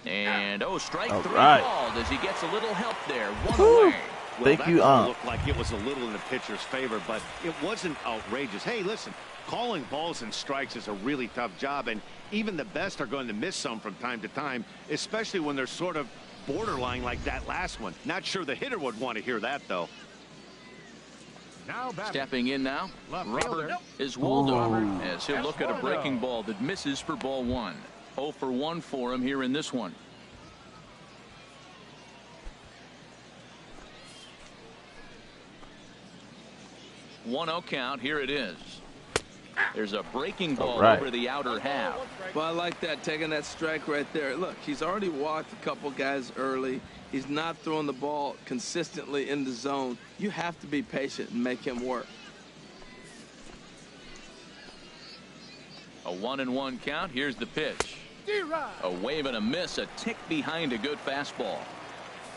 And, strike All 3 right. called as he gets a little help there. One away. Well, Thank you, that looked like it was a little in the pitcher's favor, but it wasn't outrageous. Hey, listen, calling balls and strikes is a really tough job, and even the best are going to miss some from time to time, especially when they're sort of borderline like that last one. Not sure the hitter would want to hear that, though. Now batting. Stepping in now, Left Robert fielder. Iswaldo, as he'll look at a Iswaldo. breaking ball that misses for ball 1. 0 for 1 for him here in this one. One 0 count. Here it is. There's a breaking ball over the outer half. Well, I like that, taking that strike right there. Look, he's already walked a couple guys early. He's not throwing the ball consistently in the zone. You have to be patient and make him work. A 1-1 count. Here's the pitch. A wave and a miss, a tick behind a good fastball.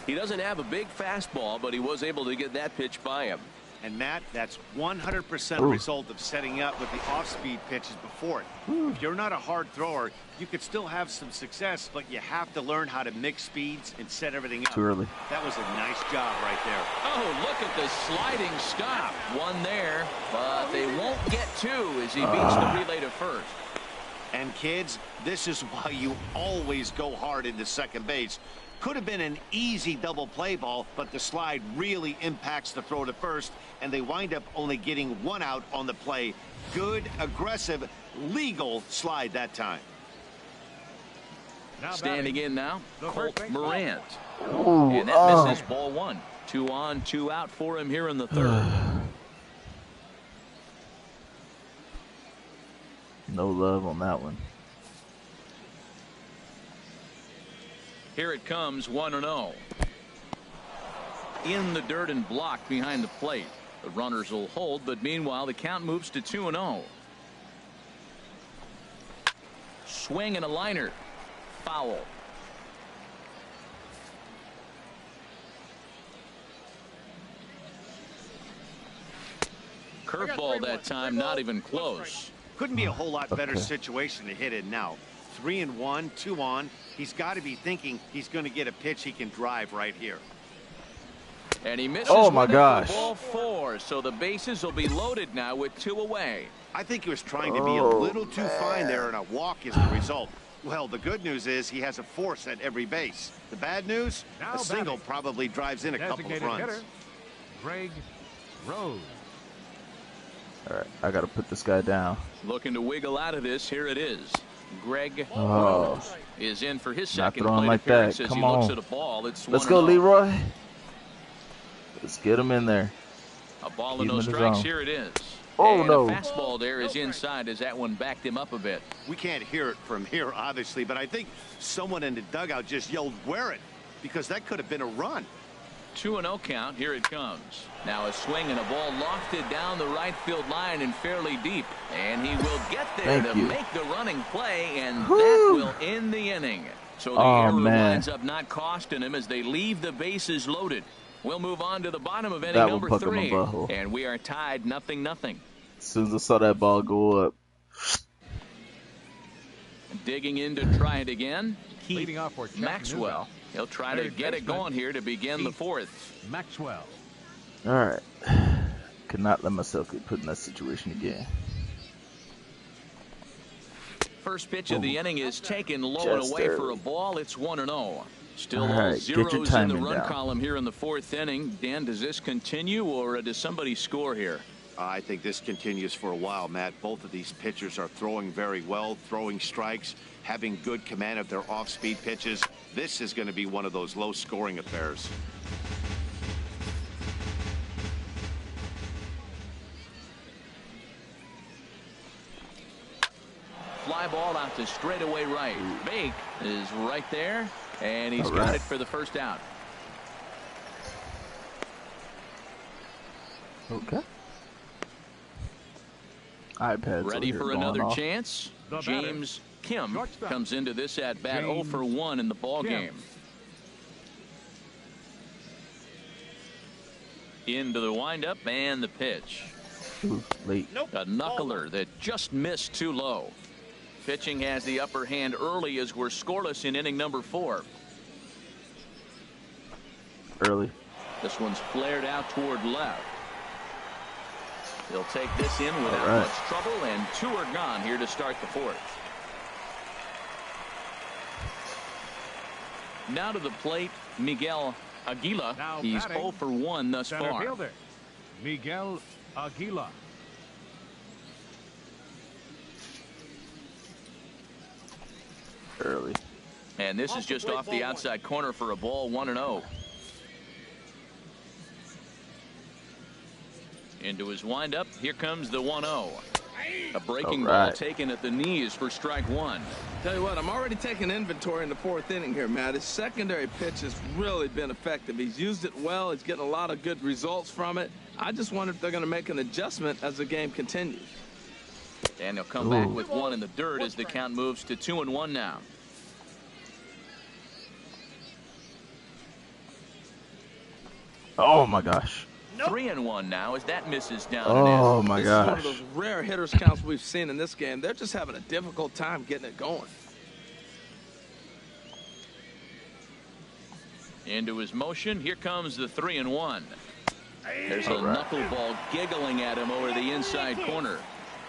He doesn't have a big fastball, but he was able to get that pitch by him. And, Matt, that's 100% a result of setting up with the off-speed pitches before it. If you're not a hard thrower, you could still have some success, but you have to learn how to mix speeds and set everything up. Too early. That was a nice job right there. Oh, look at the sliding stop. One there, but they won't get two as he beats the relay to first. And, kids, this is why you always go hard into second base. Could have been an easy double play ball, but the slide really impacts the throw to first, and they wind up only getting 1 out on the play. Good, aggressive, legal slide that time. Now Standing batting. in now, The Colt first base. Morant. Ooh, And that misses ball 1. 2 on, 2 out for him here in the third. No love on that one. Here it comes, 1-0. In the dirt and blocked behind the plate. The runners will hold, but meanwhile the count moves to 2-0. Swing and a liner. Foul. Curveball that time, not even close. Couldn't be a whole lot better Okay. situation to hit in now. 3-1, 2 on. He's got to be thinking he's going to get a pitch he can drive right here. And he misses Oh, my one gosh. for ball 4, so the bases will be loaded now with 2 away. I think he was trying to be a little too fine there, and a walk is the result. Well, the good news is he has a force at every base. The bad news, Now a single batting. probably drives in a couple of Designated runs. hitter, Greg Rose. All right, I got to put this guy down. Looking to wiggle out of this. Here it is. Greg Oh. Rose is in for his Not second throwing plate like appearance that. as Come he looks on. at a ball. It's Let's 1-0. go, Leroy. Let's get him in there. A ball Keep and no him in the strikes. zone. Here it is. Oh, and no. A fastball there is inside as that one backed him up a bit. We can't hear it from here, obviously, but I think someone in the dugout just yelled, "Wear it," because that could have been a run. 2-0 count. Here it comes. Now a swing and a ball lofted down the right field line and fairly deep. And he will get there Thank to you. make the running play, and Whew. that will end the inning. So the Oh, error man. winds up not costing him as they leave the bases loaded. We'll move on to the bottom of inning That will number puck him a 3. butthole. And we are tied 0-0. As soon as I saw that ball go up, Digging in to try it again. Leading Keith off for Chuck Maxwell. He'll try to Third get it baseman, going here to begin the Keith 4th. Maxwell. all right. Could not let myself get put in that situation again. First pitch of the inning is taken low and Just away for early. a ball. It's 1-0. Still All all right, get your zeros in the timing run down. column here in the 4th inning. Dan, does this continue or does somebody score here? I think this continues for a while, Matt. Both of these pitchers are throwing very well, throwing strikes, having good command of their off-speed pitches. This is going to be one of those low-scoring affairs. Fly ball out to straightaway right. Bake is right there, and he's All got right. it for the first out. Okay. iPad's Ready over for here going another off. chance. The batter, James Kim shortstop. comes into this at bat 0 James for 1 in the ball Kim. game. Into the windup and the pitch. Ooh, late. A knuckler that just missed too low. Pitching has the upper hand early as we're scoreless in inning number 4. Early. This one's flared out toward left. He'll take this in without right. much trouble, and 2 are gone here to start the 4th. Now to the plate, Miguel Aguila. Now He's batting, 0 for 1 thus Center far. fielder, Miguel Aguila. Early. And this is just off the outside corner for a ball, 1-0. Into his windup, here comes the 1-0. A breaking ball taken at the knees for strike 1. Tell you what, I'm already taking inventory in the 4th inning here, Matt. His secondary pitch has really been effective. He's used it well. He's getting a lot of good results from it. I just wonder if they're going to make an adjustment as the game continues. And he'll come back with 1 in the dirt as the count moves to 2-1 now. Oh my gosh. 3-1 now as that misses down. Oh and in. my This gosh. is one of those rare hitters counts we've seen in this game. They're just having a difficult time getting it going. Into his motion, here comes the 3-1. There's a knuckleball giggling at him over the inside corner.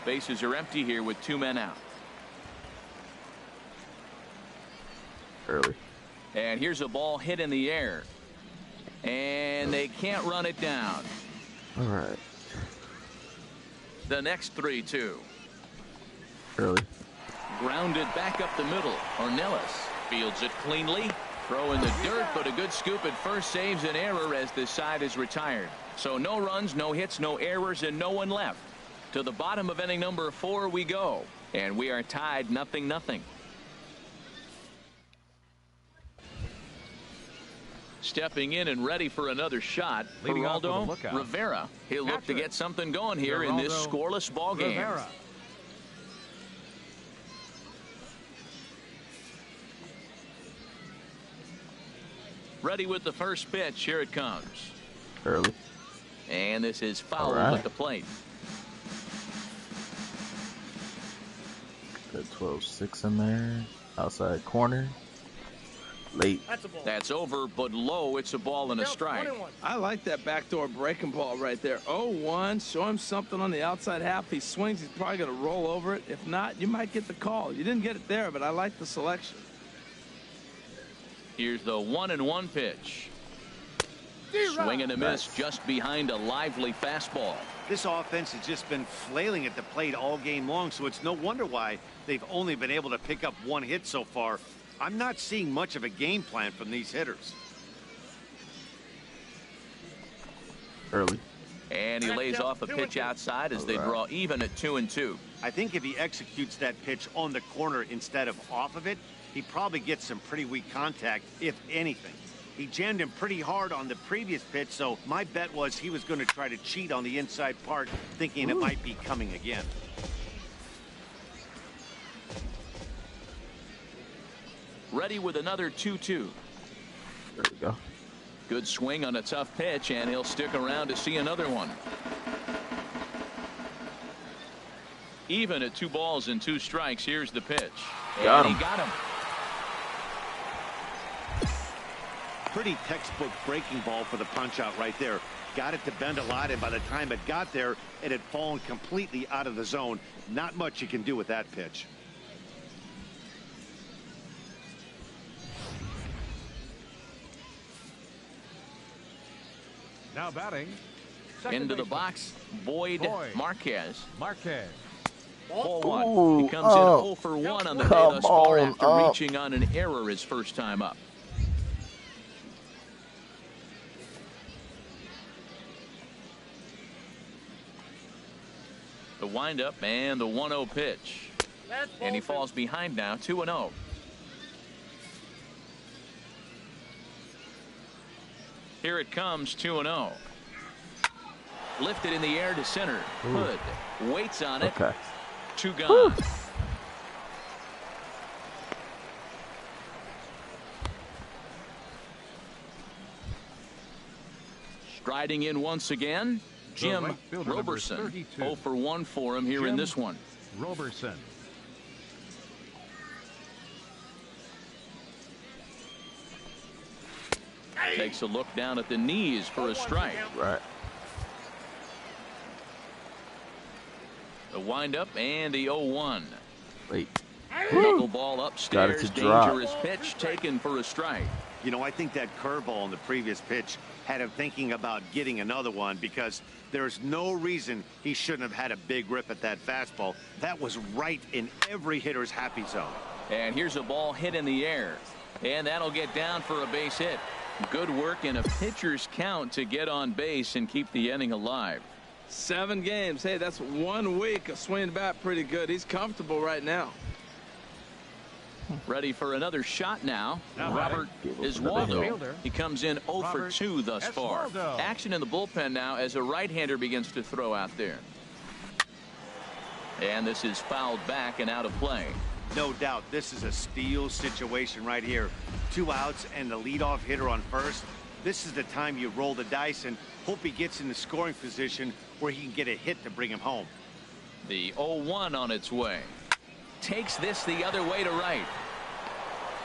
Bases are empty here with 2 men out. Early. And here's a ball hit in the air. And they can't run it down. All right. The next 3-2. Early. Grounded back up the middle. Ornelas fields it cleanly. Throw in the dirt, but a good scoop at first saves an error as this side is retired. So no runs, no hits, no errors, and no one left. To the bottom of inning number 4 we go. And we are tied 0-0. Stepping in and ready for another shot, Geraldo Rivera. He'll look to get something going here in this scoreless ball game. Rivera. Ready with the first pitch. Here it comes. Early. And this is fouled at the plate. Got 12-6 in there. Outside corner. Late. That's over, but low. It's a ball and a strike. I like that backdoor breaking ball right there. 0-1. Show him something on the outside half. If he swings, he's probably going to roll over it. If not, you might get the call. You didn't get it there, but I like the selection. Here's the 1-1 pitch. Swing and a miss just behind a lively fastball. This offense has just been flailing at the plate all game long, so it's no wonder why they've only been able to pick up 1 hit so far. I'm not seeing much of a game plan from these hitters. Early. And he lays off a pitch outside as they draw even at 2-2. I think if he executes that pitch on the corner instead of off of it, he probably gets some pretty weak contact, if anything. He jammed him pretty hard on the previous pitch, so my bet was he was going to try to cheat on the inside part, thinking it might be coming again. Ready with another 2-2. There we go. Good swing on a tough pitch, and he'll stick around to see another one. Even at 2 balls and 2 strikes, here's the pitch. Got and him. he got him. Pretty textbook breaking ball for the punch out right there. Got it to bend a lot, and by the time it got there, it had fallen completely out of the zone. Not much you can do with that pitch. Now batting. Into the box, Boyd Marquez. Marquez. Ball 1. Ooh, He comes in 0 for 1 on the day come thus far on after up. reaching on an error his first time up. The windup and the 1-0 pitch. And he falls behind now, 2-0. Here it comes, 2-0. Lifted in the air to center. Hood waits on it. Okay. 2 gone. Striding in once again, Jim right fielder, number Roberson. 32. 0 for 1 for him here in Jim this one. Roberson. Takes a look down at the knees for a strike. Right. The windup and the 0-1. Wait. Knuckleball upstairs. Got it to drop. Dangerous pitch taken for a strike. You know, I think that curveball in the previous pitch had him thinking about getting another one because there's no reason he shouldn't have had a big rip at that fastball. That was right in every hitter's happy zone. And here's a ball hit in the air. And that'll get down for a base hit. Good work in a pitcher's count to get on base and keep the inning alive. 7 games. Hey, that's 1 week of swinging the bat pretty good. He's comfortable right now. Ready for another shot now. Now Robert Oswaldo. He comes in 0 for 2 thus far. Oswaldo. Action in the bullpen now as a right-hander begins to throw out there. And this is fouled back and out of play. No doubt this is a steal situation right here. 2 outs and the leadoff hitter on first. This is the time you roll the dice and hope he gets in the scoring position where he can get a hit to bring him home. The 0-1 on its way. Takes this the other way to right.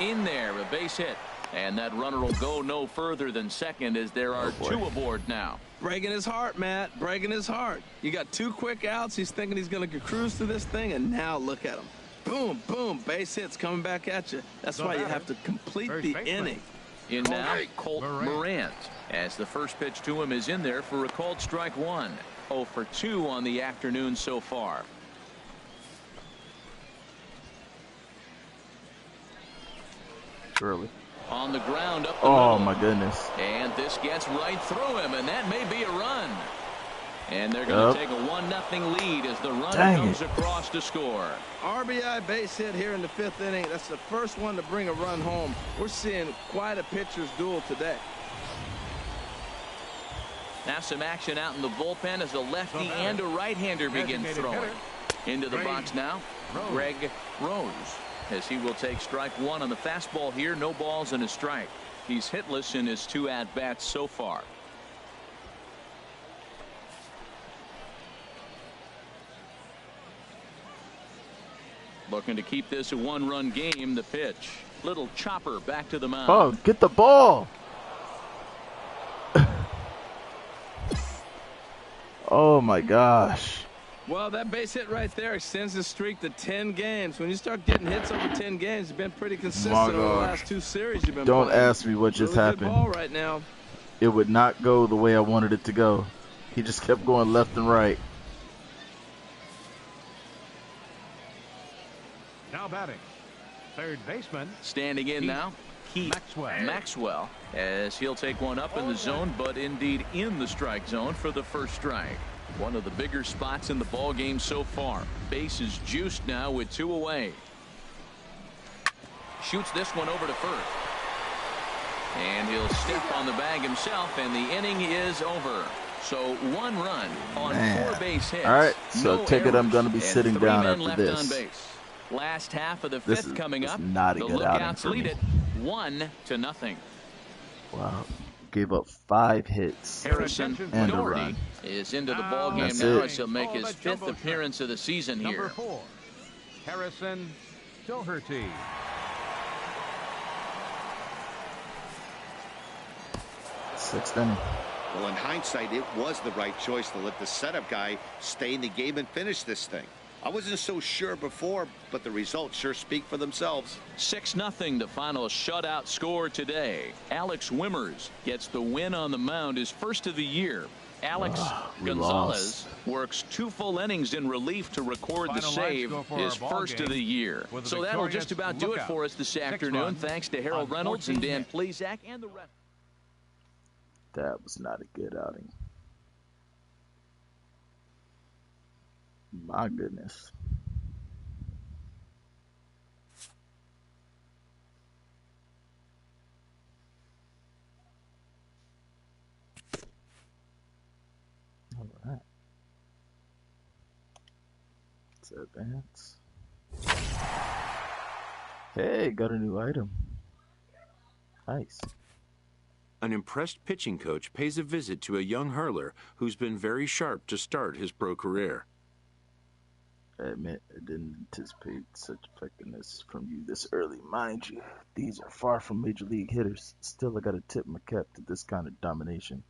In there, a base hit. And that runner will go no further than second as there are 2 aboard now. Breaking his heart, Matt. Breaking his heart. You got 2 quick outs. He's thinking he's going to cruise through this thing, and now look at him. Boom, boom, base hits coming back at you. That's why you have to complete the inning. In now, Colt Morant, as the first pitch to him is in there for a called strike 1. 0 for 2 on the afternoon so far. Early. On the ground up the Oh middle. my goodness. And this gets right through him, and that may be a run. And they're going to take a 1-0 lead as the runner comes across to score. RBI base hit here in the 5th inning. That's the first one to bring a run home. We're seeing quite a pitcher's duel today. Now some action out in the bullpen as a lefty and a right-hander begin throwing. Into the box now, Greg Rose, as he will take strike 1 on the fastball here. No balls and a strike. He's hitless in his 2 at-bats so far. Looking to keep this a 1-run game. The pitch. Little chopper back to the mound. Oh, get the ball. Oh my gosh. Well, that base hit right there extends the streak to 10 games. When you start getting hits over 10 games, you've been pretty consistent over the last 2 series you've been Don't playing. ask me what just really happened. Good ball right now. It would not go the way I wanted it to go. He just kept going left and right. Now batting, third baseman. Standing in now, Keith Maxwell, as he'll take one up in the zone, but indeed in the strike zone for the first strike. One of the bigger spots in the ball game so far. Base is juiced now with 2 away. Shoots this one over to first. And he'll step on the bag himself, and the inning is over. So 1 run on 4 base hits. All right, so take it I'm going to be and sitting 3 down men after left this. on base. Last half of the 5th This is coming up. not a The good outing Lookouts for lead me. it 1-0. Wow. Gave up 5 hits Harrison and a Doherty run. is into the ball game That's now it. as he'll make his 5th appearance of the season Number here. 4, Harrison Doherty. 6th inning. Well, in hindsight, it was the right choice to let the setup guy stay in the game and finish this thing. I wasn't so sure before, but the results sure speak for themselves. 6-0 the final shutout score today. Alex Wimmers gets the win on the mound, his first of the year. Alex we Gonzalez works 2 full innings in relief to record the Final save, lines go for his our ball first of game the year. with a So that'll victorious just about do it Lookout. for us this 6 afternoon. runs Thanks to Harold on Reynolds and 14 Dan hits. Plesac and the rest. That was not a good outing. My goodness. All right. Let's advance. Hey, got a new item. Nice. An impressed pitching coach pays a visit to a young hurler who's been very sharp to start his pro career. I admit I didn't anticipate such effectiveness from you this early. Mind you, these are far from major league hitters. Still, I gotta tip my cap to this kind of domination.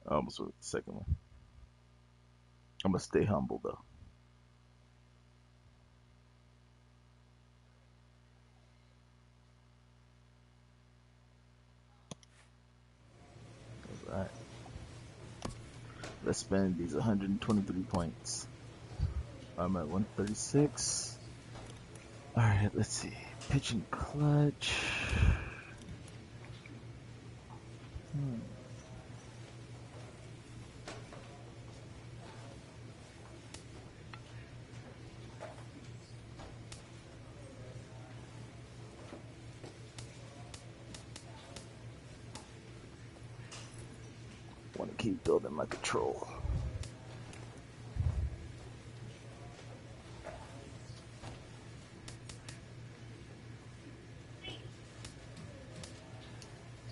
I almost went with the second one. I'm gonna stay humble though. Alright. Let's spend these 123 points. I'm at 136. Alright, let's see. Pitching clutch. Want to keep building my control.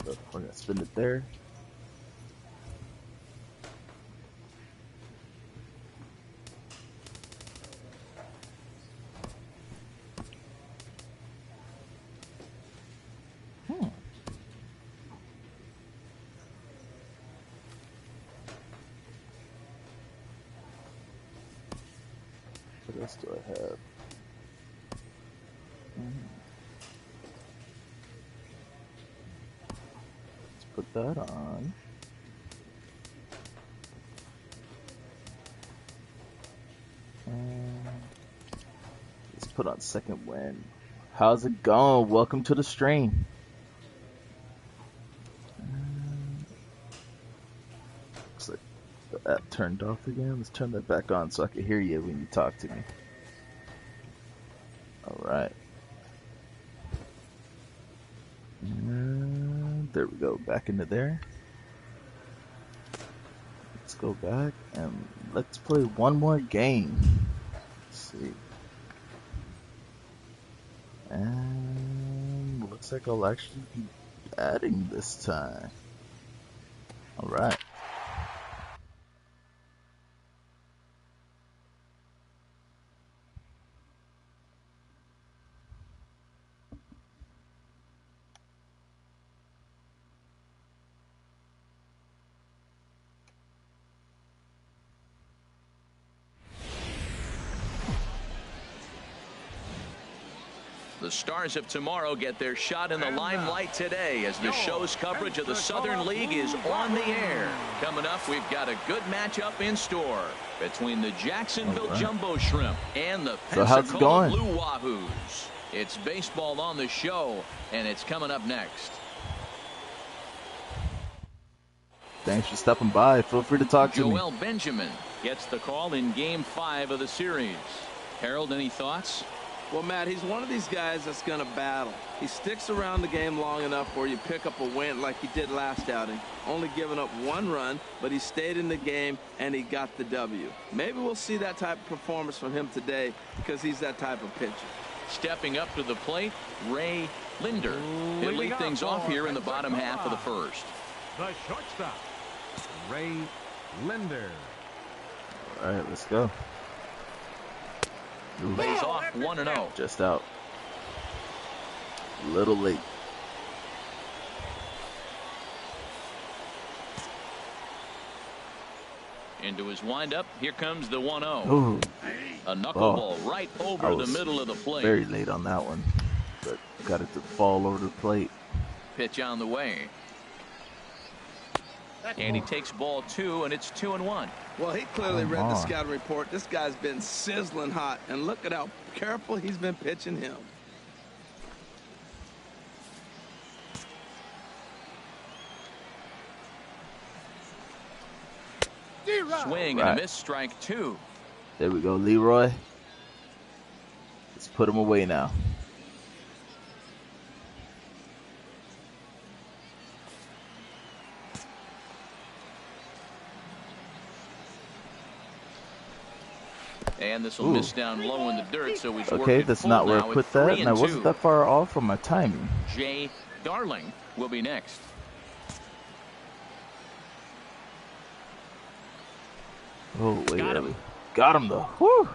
So we're gonna spin it there. What else do I have? Let's put that on. Let's put on second wind. How's it going? Welcome to the stream. Looks like the app turned off again. Let's turn that back on so I can hear you when you talk to me. Alright. There we go. Back into there. Let's go back and let's play one more game. Let's see. And looks like I'll actually be adding this time. Alright. The stars of tomorrow get their shot in the limelight today as the show's coverage of the Southern League is on the air. Coming up, we've got a good matchup in store between the Jacksonville Jumbo Shrimp and the Pensacola Blue Wahoos. It's baseball on the show, and it's coming up next. Thanks for stopping by. Feel free to talk to me. Joel Benjamin gets the call in Game 5 of the series. Harold, any thoughts? Well, Matt, he's one of these guys that's going to battle. He sticks around the game long enough where you pick up a win like he did last outing. Only giving up one run, but he stayed in the game, and he got the W. Maybe we'll see that type of performance from him today because he's that type of pitcher. Stepping up to the plate, Ray Linder. He'll lead things off here in the bottom half of the first. The shortstop, Ray Linder. All right, let's go. Lays off 1-0. Just out. A little late. Into his windup. Here comes the 1-0. Ooh. A knuckleball right over the middle of the plate. Very late on that one, but got it to fall over the plate. Pitch on the way. And he takes ball 2, and it's 2-1. Well, he clearly read the scouting report. This guy's been sizzling hot, and look at how careful he's been pitching him. Swing and a miss, strike 2. There we go, Leroy. Let's put him away now. And this will miss down low in the dirt, so he's okay, that's not where I put that, and I wasn't that far off from my timing. Jay Darling will be next. Oh, way early. Got him though. Woo!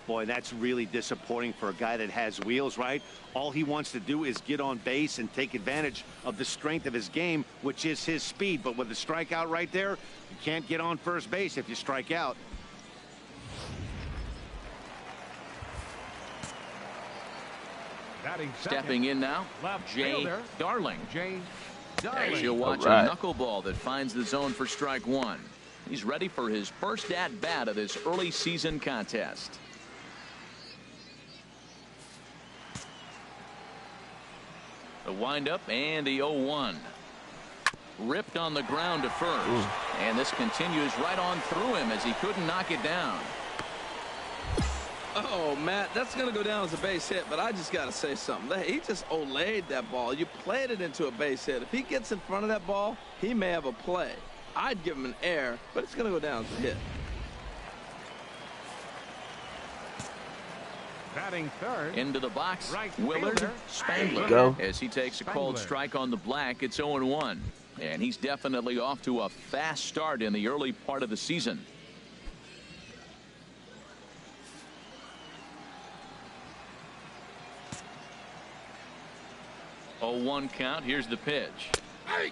Boy, that's really disappointing for a guy that has wheels, right? All he wants to do is get on base and take advantage of the strength of his game, which is his speed. But with a strikeout right there, you can't get on first base if you strike out. Stepping in now, Jay Darling. As you'll watch a knuckleball that finds the zone for strike one. He's ready for his first at-bat of this early season contest. The windup and the 0-1. Ripped on the ground to first. Ooh. And this continues right on through him as he couldn't knock it down. Oh, Matt, that's going to go down as a base hit, but I just got to say something. He just olayed that ball. You played it into a base hit. If he gets in front of that ball, he may have a play. I'd give him an air, but it's going to go down as a hit. Batting third. Into the box, right Willard Spangler. Go. As he takes a cold strike on the black, it's 0-1. And he's definitely off to a fast start in the early part of the season. Oh, 1 count. Here's the pitch.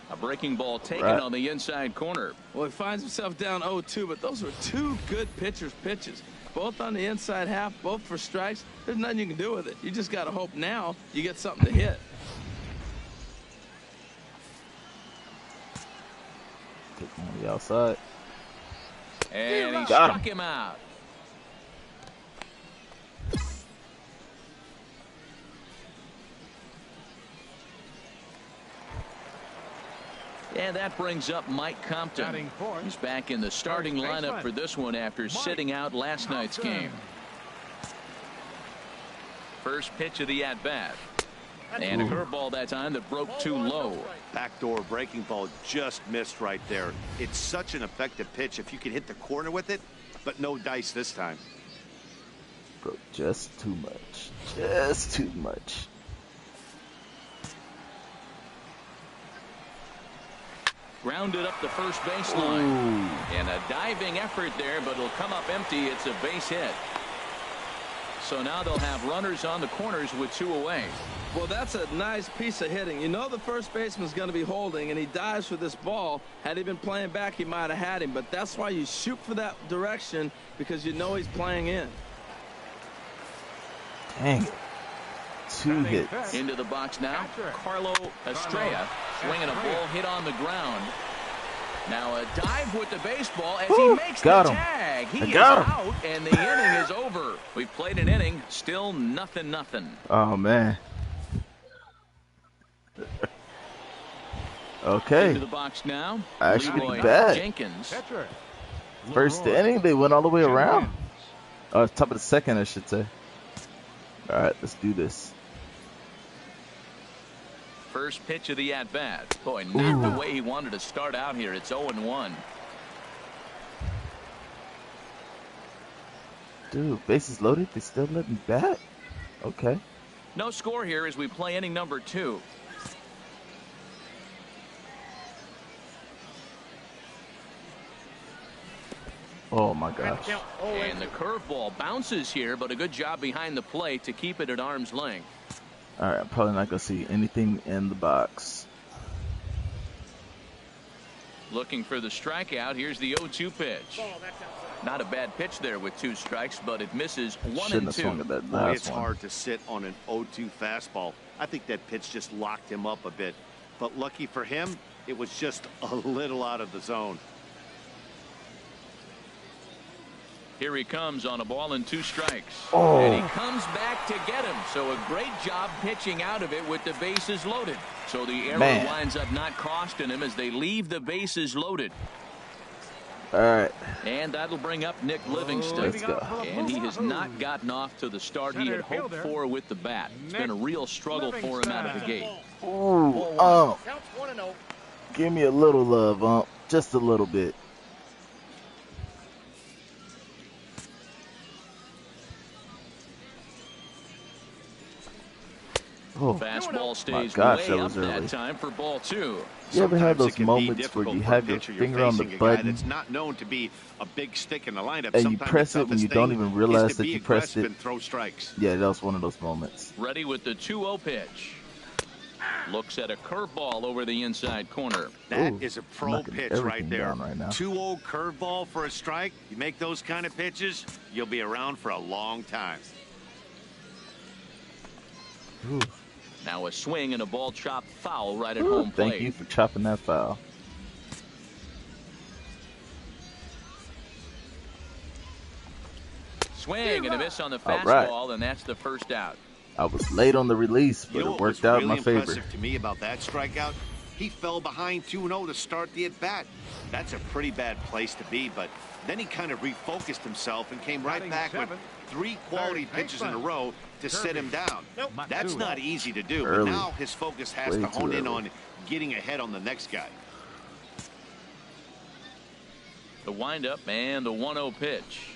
A breaking ball taken on the inside corner. Well, he finds himself down 0-2, but those were two good pitchers' pitches. Both on the inside half, both for strikes. There's nothing you can do with it. You just got to hope now you get something to hit. Take him on the outside. And he struck him out. And that brings up Mike Compton. He's back in the starting lineup for this one after sitting out last night's game. First pitch of the at-bat. And a curveball that time that broke too low. Backdoor breaking ball just missed right there. It's such an effective pitch if you can hit the corner with it, but no dice this time. Broke just too much. Just too much. Grounded up the first baseline. And a diving effort there, but it'll come up empty. It's a base hit. So now they'll have runners on the corners with 2 away. Well, that's a nice piece of hitting. You know the first baseman's going to be holding, and he dives for this ball. Had he been playing back, he might have had him. But that's why you shoot for that direction, because you know he's playing in. Dang it. 2 hits. Into the box now. Carlo Estrella swinging a ball hit on the ground. Now a dive with the baseball as he makes the tag. He is out, and the inning is over. We've played an inning, still nothing. Oh, man. Okay. Into the box now. Actually, Leroy bad. Jenkins. First inning, they went all the way around. Top of the second, I should say. All right, let's do this. First pitch of the at-bat. Boy, not the way he wanted to start out here. It's 0-1. Dude, bases loaded. They still let me bat? Okay. No score here as we play inning number 2. Oh, my gosh. And the curveball bounces here, but a good job behind the plate to keep it at arm's length. All right, I'm probably not going to see anything in the box. Looking for the strikeout. Here's the 0-2 pitch. Not a bad pitch there with 2 strikes, but it misses 1 and 2. Boy, it's hard to sit on an 0-2 fastball. I think that pitch just locked him up a bit. But lucky for him, it was just a little out of the zone. Here he comes on a ball and 2 strikes. And he comes back to get him. So a great job pitching out of it with the bases loaded. So the error winds up not costing him as they leave the bases loaded. All right. And that'll bring up Nick Livingston. Let's go. And he has not gotten off to the start he had hoped for with the bat. It's been a real struggle for him out of the gate. Give me a little love, just a little bit. Oh, Fastball stays gosh, way that up was early. that time for ball 2. You ever had Sometimes it those can be moments where difficult you for a have your pitcher. You're finger on the facing a guy button that's not known to be a big stick in the lineup. and you Sometimes press the it when you toughest don't thing even is realize to that be you pressed aggressive it? and throw strikes. Yeah, that was one of those moments. Ready with the 2-0 pitch. Looks at a curveball over the inside corner. That Ooh, is a pro knocking pitch everything right there. down right now. 2-0 curveball for a strike. You make those kind of pitches, you'll be around for a long time. Ooh. Now a swing and a ball chopped foul right at Ooh, home plate. thank you for chopping that foul. Swing and a miss on the All fastball, right. and that's the first out. I was late on the release, but You know it what worked was out in really my favor. impressive to me about that strikeout? He fell behind 2-0 to start the at-bat. That's a pretty bad place to be, but then he kind of refocused himself and came right back with 3 quality pitches in a row to sit him down. That's not easy to do, but now his focus has to hone in on getting ahead on the next guy. The windup and the 1-0 pitch.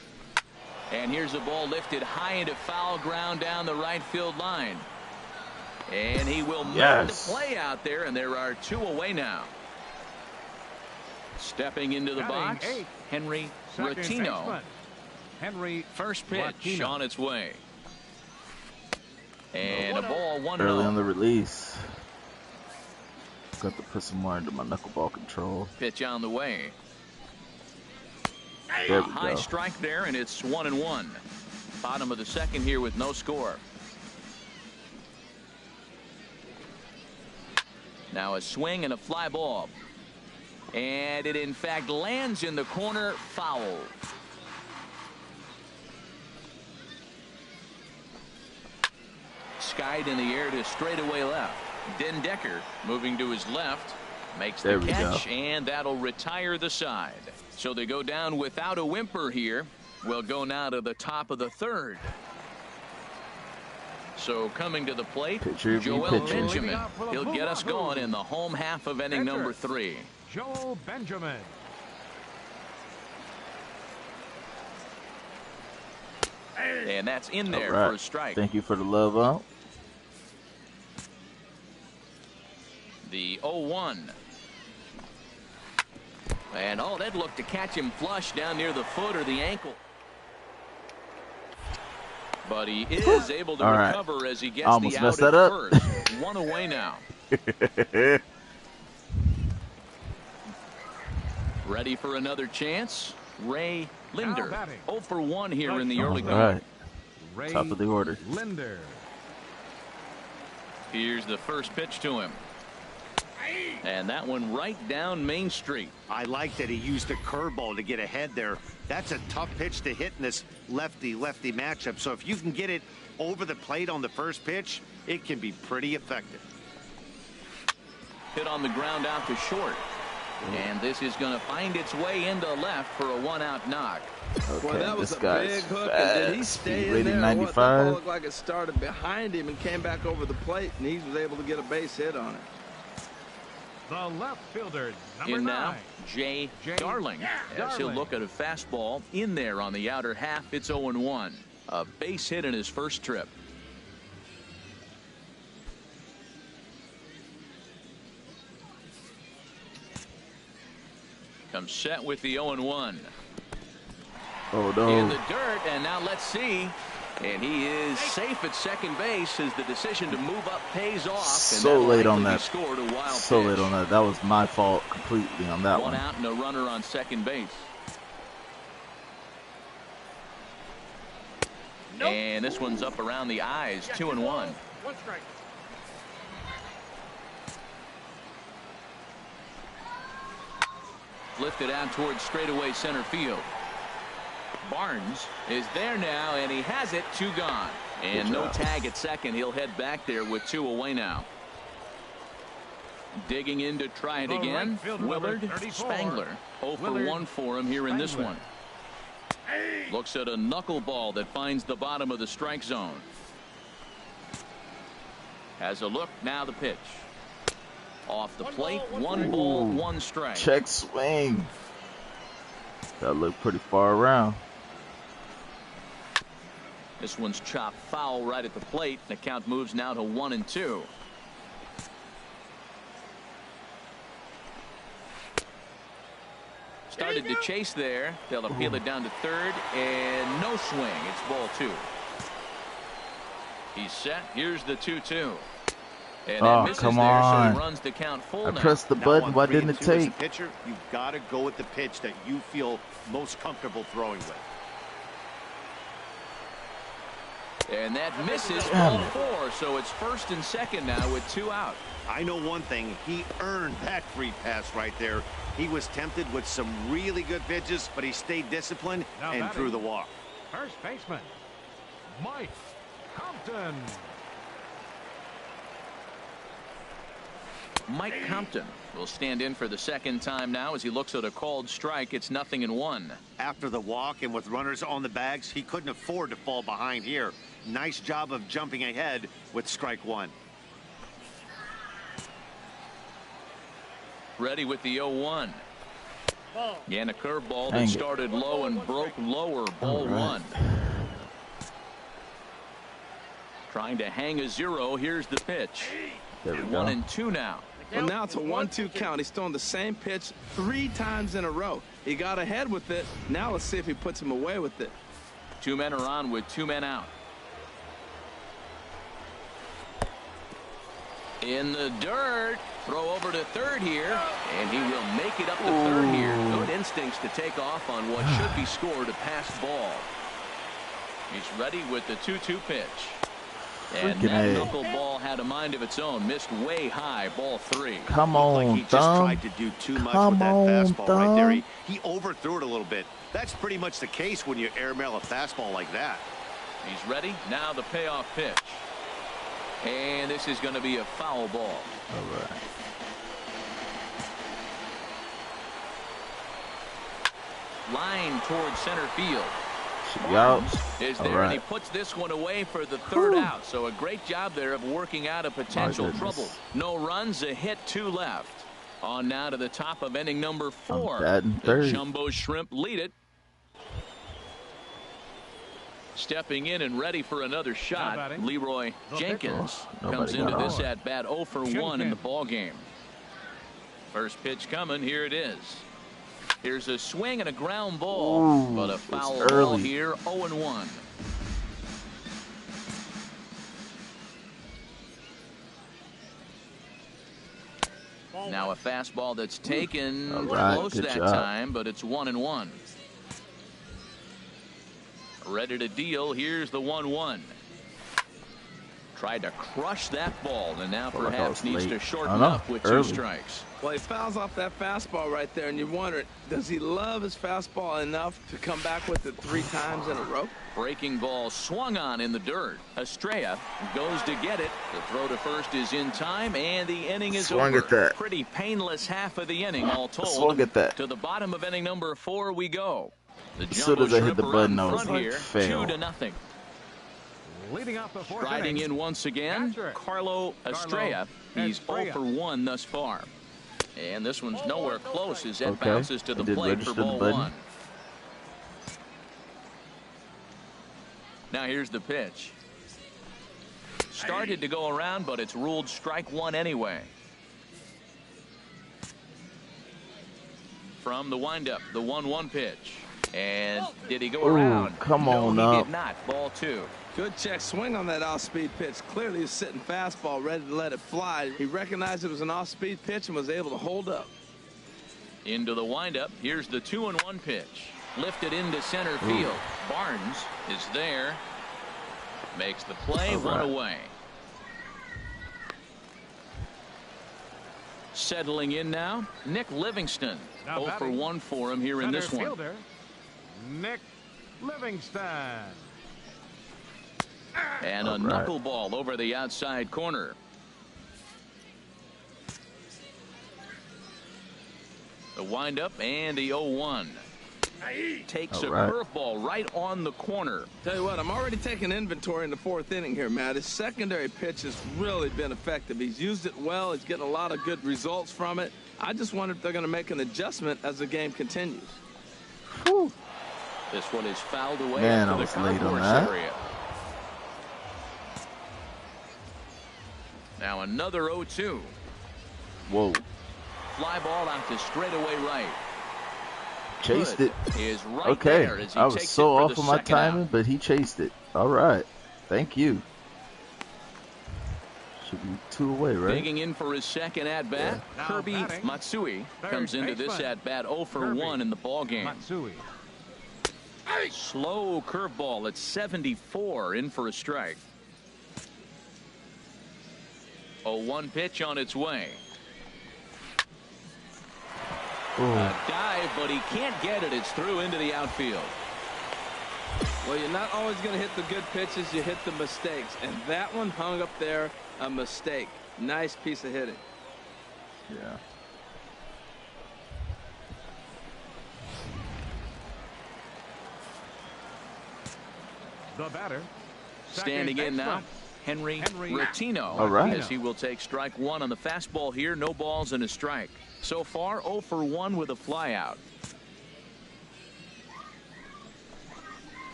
And here's the ball lifted high into foul ground down the right field line. And he will make the play out there, and there are 2 away now. Stepping into the box, Henry Rottino. First pitch on its way. And a ball 1-0. Early on the release. Got to put some more into my knuckleball control. Pitch on the way. There we High go. strike there, and it's 1-1. Bottom of the second here with no score. Now a swing and a fly ball. And it in fact lands in the corner, foul. Skied in the air to straightaway left. Den Decker moving to his left. Makes the catch, and that'll retire the side. So they go down without a whimper here. We'll go now to the top of the third. So coming to the plate, Joel Benjamin. He'll get us going in the home half of inning number 3. Joel Benjamin. And that's in there All right. for a strike. Thank you for the love out. The 0-1. And oh, that looked to catch him flush down near the foot or the ankle. But he is able to recover as he gets the out at first. 1 away now. Ready for another chance? Ray Linder. 0 for 1 here in the early going. Top of the order. Linder. Here's the first pitch to him. And that one right down Main Street. I like that he used a curveball to get ahead there. That's a tough pitch to hit in this lefty-lefty matchup. So if you can get it over the plate on the first pitch, it can be pretty effective. Hit on the ground out to short. And this is going to find its way into left for a 1-out knock. Okay, Boy, that was this a guy's big hook. fast. And did he stay in Rated there? 95. What, that ball looked like it started behind him and came back over the plate, and he was able to get a base hit on it. The left fielder, number In 9. now, Jay Darling. As he'll look at a fastball in there on the outer half. It's 0-1. A base hit in his first trip. Comes set with the 0-1. Oh, no. In the dirt, and now let's see. And he is safe at second base as the decision to move up pays off. So late on that. Scored a wild So pitch. late on that. That was my fault completely on that one. One out and a runner on second base. And this one's up around the eyes. 2-1. One strike. Lifted out towards straightaway center field. Barnes is there now, and he has it. 2 gone. And no tag at second. He'll head back there with 2 away now. Digging in to try it again. Willard Spangler. 0 for 1 for him here in this one. Looks at a knuckleball that finds the bottom of the strike zone. Has a look. Now the pitch. Off the plate. 1 ball, 1 strike. Check swing. That looked pretty far around. This one's chopped foul right at the plate. The count moves now to 1-2. Started to chase there. They'll appeal it down to third, and no swing. It's ball 2. He's set. Here's the 2-2. And that misses come there, on. so he runs the count full I now. pressed the button. Why didn't it As a take? pitcher, you've got to go with the pitch that you feel most comfortable throwing with. And that misses, ball 4. So it's first and second now with 2 out. I know one thing. He earned that free pass right there. He was tempted with some really good pitches, but he stayed disciplined and threw the walk. First baseman, Mike Compton. Mike Compton will stand in for the second time now as he looks at a called strike. It's 0-1. After the walk and with runners on the bags, he couldn't afford to fall behind here. Nice job of jumping ahead with strike 1. Ready with the 0-1. And a curveball that started low and broke lower. Ball 1. Trying to hang a 0. Here's the pitch. 1-2 now. Well, now it's a 1-2 count. He's throwing the same pitch 3 times in a row. He got ahead with it. Now let's see if he puts him away with it. 2 men are on with 2 men out. In the dirt. Throw over to third here. And he will make it up to third here. Good instincts to take off on what should be scored a passed ball. He's ready with the 2-2 pitch. And that knuckleball had a mind of its own. Missed way high. Ball 3. Come on, like he just tried to do too much with that fastball right there. He overthrew it a little bit. That's pretty much the case when you airmail a fastball like that. He's ready. Now the payoff pitch. And this is going to be a foul ball. All right. Line towards center field. Is there, and he puts this one away for the third out. So a great job there of working out a potential trouble. No runs, a hit, 2 left. On now to the top of inning number 4. The Jumbo Shrimp lead it. Stepping in and ready for another shot, Leroy Jenkins comes into this at bat 0 for 1 in the ball game. First pitch coming. Here it is. Here's a swing and a ground ball, but a foul ball here. 0-1. Now a fastball that's taken close that time, but it's 1-1. Ready to deal. Here's the 1-1. Tried to crush that ball, and now perhaps needs to shorten up with 2 strikes. Well, he fouls off that fastball right there, and you wonder, does he love his fastball enough to come back with it 3 times in a row? Breaking ball swung on in the dirt. Estrella goes to get it. The throw to first is in time, and the inning is over. Pretty painless half of the inning, all told. Swung at that. To the bottom of inning number 4 we go. The As soon as I hit the button, I was like, fail. 2-0. Leading off the 4th Striding inning, in once again, Carlo Estrella. He's 0 for 1 thus far. And this one's nowhere close as that bounces to the plate for ball 1. Now here's the pitch. Started to go around, but it's ruled strike 1 anyway. From the windup, the 1-1 pitch. And did he go around? Come on no, he up. did not. Ball 2. Good check swing on that off-speed pitch. Clearly he was sitting fastball, ready to let it fly. He recognized it was an off-speed pitch and was able to hold up. Into the windup. Here's the 2-1 pitch. Lifted into center field. Barnes is there. Makes the play. 1 away. Settling in now, Nick Livingston. 0 for 1 for him here in this one. Fielder, Nick Livingston. And a knuckleball over the outside corner. The windup and the 0-1. Takes a curveball right on the corner. Tell you what, I'm already taking inventory in the 4th inning here, Matt. His secondary pitch has really been effective. He's used it well. He's getting a lot of good results from it. I just wonder if they're going to make an adjustment as the game continues. This one is fouled away Man, to I the was late on concourse that. area. Now another 0-2. Whoa. Fly ball out to straightaway right. Chased Good it. is right Okay. there as he I was takes so it for off the on my second out. timing, but he chased it. All right. Thank you. Should be 2 away, right? Digging in for his second at-bat, Now Kirby batting, Matsui third comes into this baseman, at-bat 0 for Kirby 1 in the ballgame. Matsui. Slow curveball at 74, in for a strike. 0-1 pitch on its way. A dive, but he can't get it. It's through into the outfield. Well, you're not always going to hit the good pitches. You hit the mistakes. And that one hung up there, a mistake. Nice piece of hitting. Yeah. The batter. Standing in now, Henry Rottino. All right. As he will take strike 1 on the fastball here. No balls and a strike. So far, 0 for 1 with a flyout.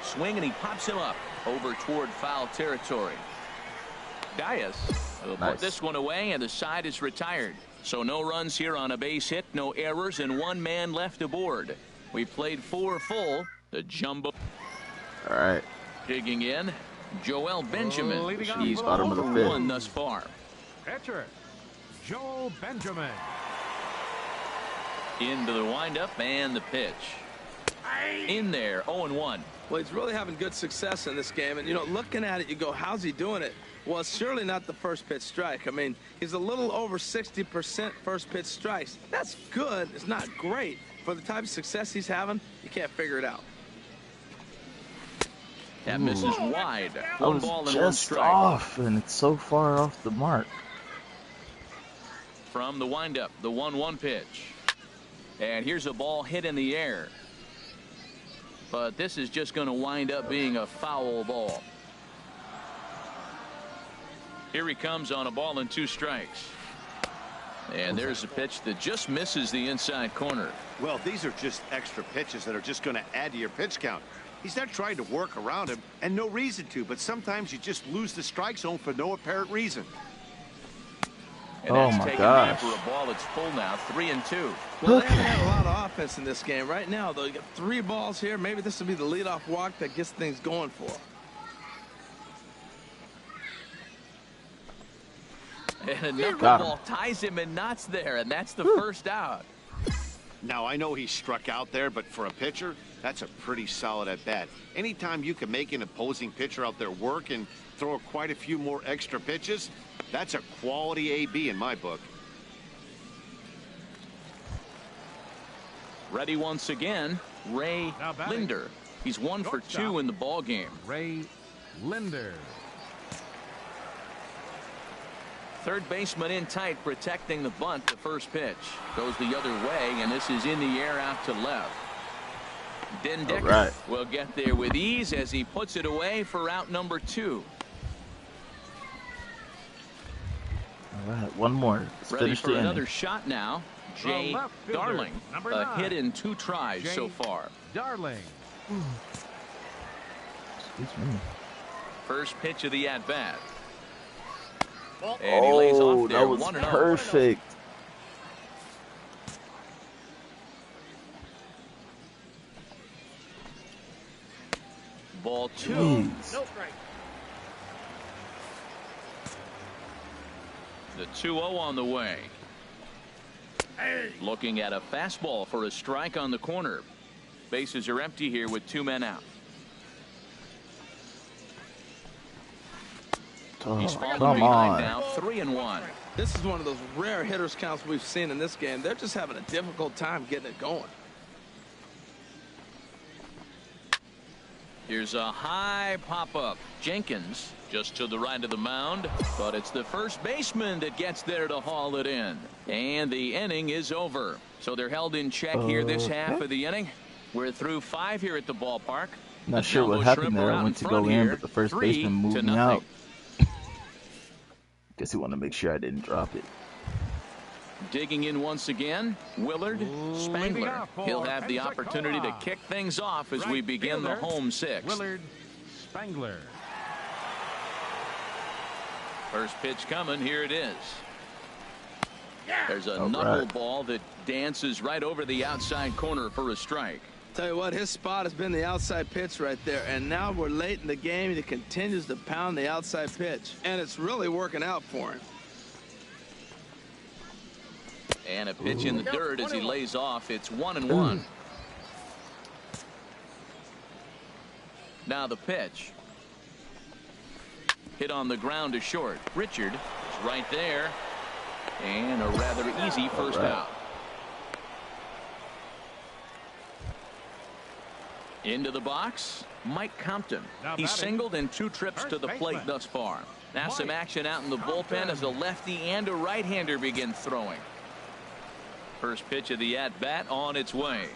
Swing, and he pops him up over toward foul territory. Dias will put this one away, and the side is retired. So no runs here on a base hit, no errors, and 1 man left aboard. We played 4 full. The jumbo. All right. Digging in, Joel Benjamin. Leading off He's for the 0 bottom of the for fifth. 1 thus far. Pitcher. Joel Benjamin. Into the windup and the pitch. In there, 0-1. Well, he's really having good success in this game. And, you know, looking at it, you go, how's he doing it? Well, it's surely not the first pitch strike. I mean, he's a little over 60% first pitch strikes. That's good. It's not great. For the type of success he's having, you can't figure it out. That misses wide. I 1 was ball and 1 just strike. off, and it's so far off the mark. From the windup, the 1-1 pitch. And here's a ball hit in the air. But this is just going to wind up being a foul ball. Here he comes on a ball and 2 strikes. And there's a pitch that just misses the inside corner. Well, these are just extra pitches that are just going to add to your pitch count. He's not trying to work around him, and no reason to, but sometimes you just lose the strike zone for no apparent reason. And Oh, that's my taken gosh. for a ball that's full now, 3-2. Well, they haven't had a lot of offense in this game. Right now, though, you got 3 balls here. Maybe this will be the leadoff walk that gets things going for him. And a knuckleball ties him in knots there, and that's the first out. Now, I know he struck out there, but for a pitcher, that's a pretty solid at-bat. Anytime you can make an opposing pitcher out there work and throw quite a few more extra pitches, that's a quality AB in my book. Ready once again, Ray Now batting. Linder. He's 1 for 2 in the ball game. Ray Linder. Third baseman in tight, protecting the bunt. The first pitch goes the other way, and this is in the air out to left. Dendecker will get there with ease as he puts it away for out number 2. All right, 1 more. Let's Ready finish for the another inning. shot now. Jay left fielder, Darling. number A 9. hit in 2 tries Jay so far. Darling. Excuse me. First pitch of the at-bat. And he lays off there, that was 1-0. perfect. Ball 2. Jeez. The 2-0 on the way. Looking at a fastball for a strike on the corner. Bases are empty here with 2 men out. He's falling Come behind on. now, 3-1. This is one of those rare hitters counts we've seen in this game. They're just having a difficult time getting it going. Here's a high pop-up. Jenkins just to the right of the mound, but it's the first baseman that gets there to haul it in. And the inning is over. So they're held in check here this half of the inning. We're through 5 here at the ballpark. Not The sure what Jumbo happened Shrimp there. are I out went to front go in, here, but the first 3 baseman moved to me nothing. out. Guess he wanted to make sure I didn't drop it. Digging in once again, Willard Spangler. off for He'll have the opportunity to Pensacola. kick things off as Right we begin the fielder, home 6. Willard Spangler. First pitch coming. Here it is. There's a All knuckleball that dances right over the outside corner for a strike. Tell you what, his spot has been the outside pitch right there, and now we're late in the game. He continues to pound the outside pitch, and it's really working out for him. And a pitch in the dirt as he lays off. It's 1-1. Now the pitch. Hit on the ground to short. Richard is right there. And a rather easy first out. Into the box, Mike Compton. He's singled in 2 trips to the plate thus far. Now some action out in the bullpen as a lefty and a right-hander begin throwing. First pitch of the at-bat on its way.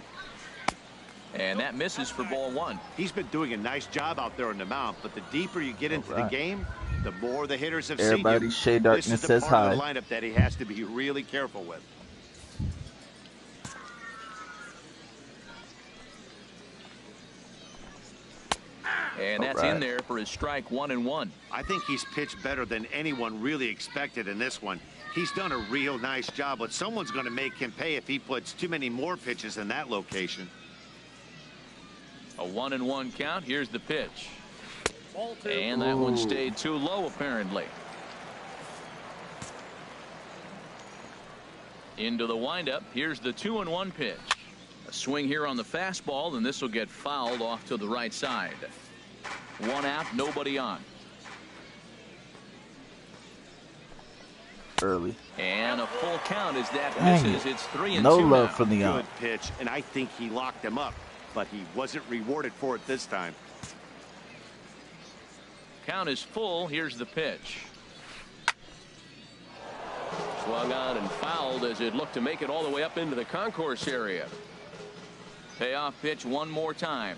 And that misses for ball 1. He's been doing a nice job out there on the mound, but the deeper you get into the game, the more the hitters have seen you. Shea Darkness this is the says part hi. of the lineup that he has to be really careful with. And that's in there for his strike. 1-1. I think he's pitched better than anyone really expected in this one. He's done a real nice job, but someone's going to make him pay if he puts too many more pitches in that location. A 1-1 count. Here's the pitch. And that one stayed too low, apparently. Into the windup. Here's the 2-1 pitch. A swing here on the fastball, and this will get fouled off to the right side. 1 out, nobody on. Early. And a full count as that Dang misses. It's 3-2 No now. love from the Good out. pitch, and I think he locked him up, but he wasn't rewarded for it this time. Count is full. Here's the pitch. Swung on and fouled as it looked to make it all the way up into the concourse area. Payoff pitch one more time.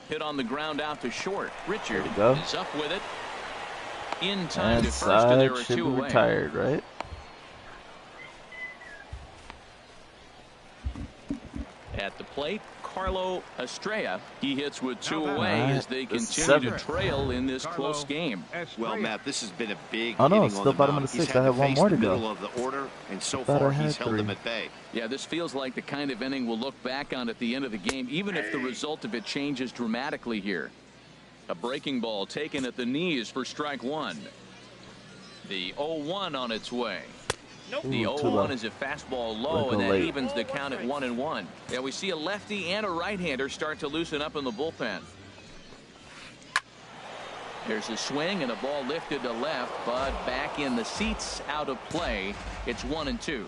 Hit on the ground out to short. Richard is up with it. In time And to first, and there are should 2 be away. retired, right? At the plate, Carlo Estrella. He hits with 2 Now away batting. as they This is continue to 7. trail in this close game. Well, Matt, this has been a big Oh, no, inning it's on still the bottom mound. of the He's 6th. had I have to one face more the to go. middle of the order, and so thought I far had he's held 3. them at bay. Yeah, this feels like the kind of inning we'll look back on at the end of the game, even if the result of it changes dramatically here. A breaking ball taken at the knees for strike 1. The 0-1 on its way. The 0-1 is a fastball low, and that late. evens the count at 1-1. Yeah, we see a lefty and a right-hander start to loosen up in the bullpen. There's a swing and a ball lifted to left, but back in the seats, out of play. It's 1-2.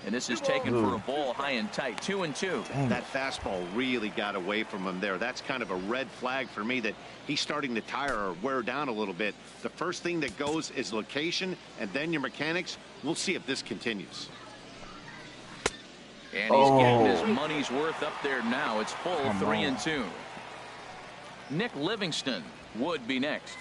And this is taken for a ball high and tight. 2-2. That fastball really got away from him there. That's kind of a red flag for me that he's starting to tire or wear down a little bit. The first thing that goes is location and then your mechanics. We'll see if this continues. And he's getting his money's worth up there now. It's full. 3-2. Nick Livingston would be next.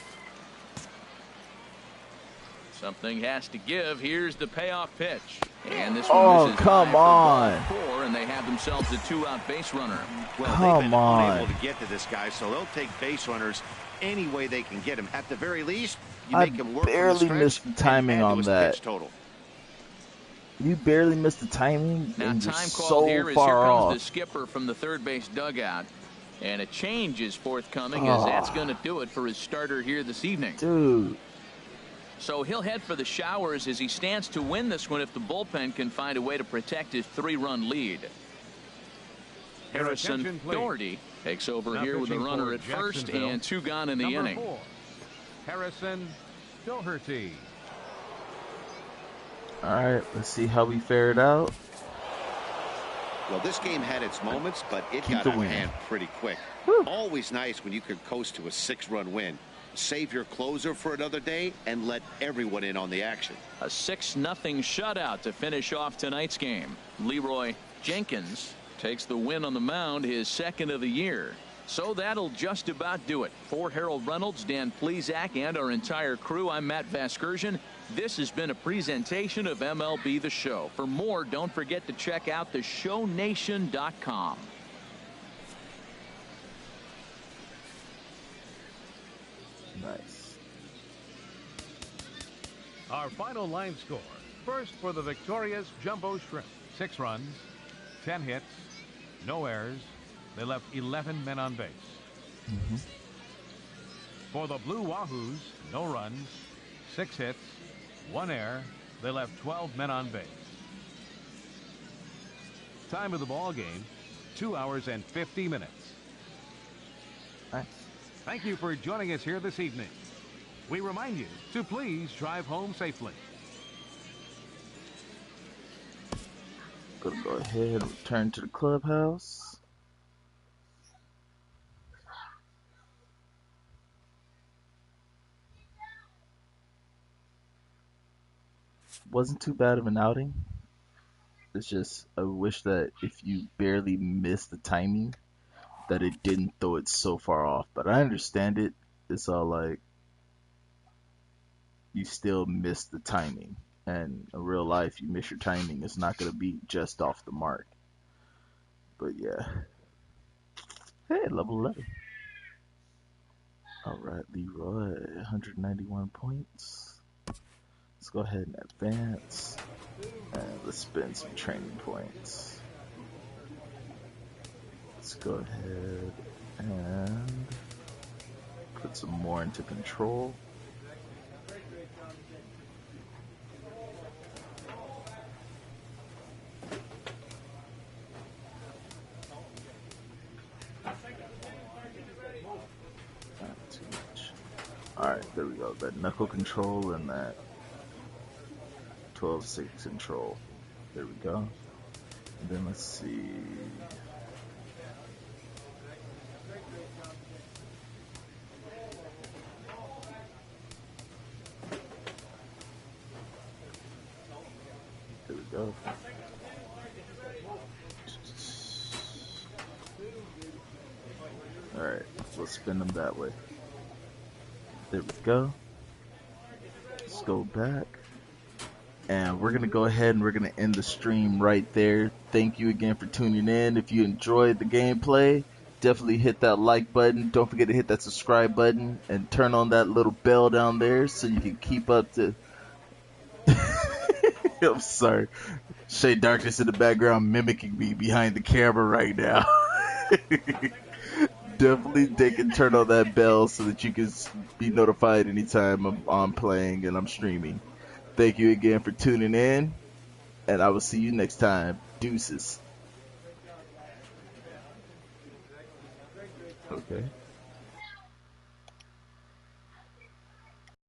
Something has to give. Here's the payoff pitch. And this one misses come high for on. ball 4, and they have themselves a 2-out base runner. Well, they've been unable to get to this guy, so they'll take base runners any way they can get him. At the very least, you I make him work barely from the missed stretch the timing and add to on his that. pitch total. You barely missed the timing, Now and you're time called so here as far here comes off. the skipper from the third base dugout. And a change is forthcoming as that's going to do it for his starter here this evening. Dude. So he'll head for the showers as he stands to win this one if the bullpen can find a way to protect his 3-run lead. Harrison Doherty takes over here with a runner at first and 2 gone in the inning. 4, Harrison Doherty. All right, let's see how we fared out. Well, this game had its moments, but it Keep got the out of win. hand pretty quick. Always nice when you could coast to a 6-run win. Save your closer for another day and let everyone in on the action. A 6-0 shutout to finish off tonight's game. Leroy Jenkins takes the win on the mound, his 2nd of the year. So that'll just about do it. For Harold Reynolds, Dan Plesac, and our entire crew, I'm Matt Vasgersian. This has been a presentation of MLB The Show. For more, don't forget to check out theshownation.com. Nice. Our final line score. First for the victorious Jumbo Shrimp. 6 runs, 10 hits, no errors. They left 11 men on base. Mm-hmm. For the Blue Wahoos, no runs, 6 hits, 1 error. They left 12 men on base. Time of the ball game, 2 hours and 50 minutes. Nice. Thank you for joining us here this evening. We remind you to please drive home safely. Gonna go ahead and return to the clubhouse. Wasn't too bad of an outing. It's just I wish that if you barely missed the timing, that it didn't throw it so far off. But I understand it. It's all like you still miss the timing. And in real life, you miss your timing, it's not going to be just off the mark. But yeah. Hey, level 11. Alright, Leroy, 191 points. Let's go ahead and advance. And let's spend some training points. Let's go ahead and put some more into control. Not too much. Alright, there we go. That knuckle control and that 12-6 control. There we go. And then let's see. There we go. Alright, we'll spin them that way. There we go. Let's go back. And we're going to go ahead and we're going to end the stream right there. Thank you again for tuning in. If you enjoyed the gameplay, definitely hit that like button. Don't forget to hit that subscribe button and turn on that little bell down there so you can keep up to... I'm sorry. Shay Darkness in the background mimicking me behind the camera right now. Definitely take and turn on that bell so that you can be notified anytime I'm playing and I'm streaming. Thank you again for tuning in, and I will see you next time. Deuces. Okay.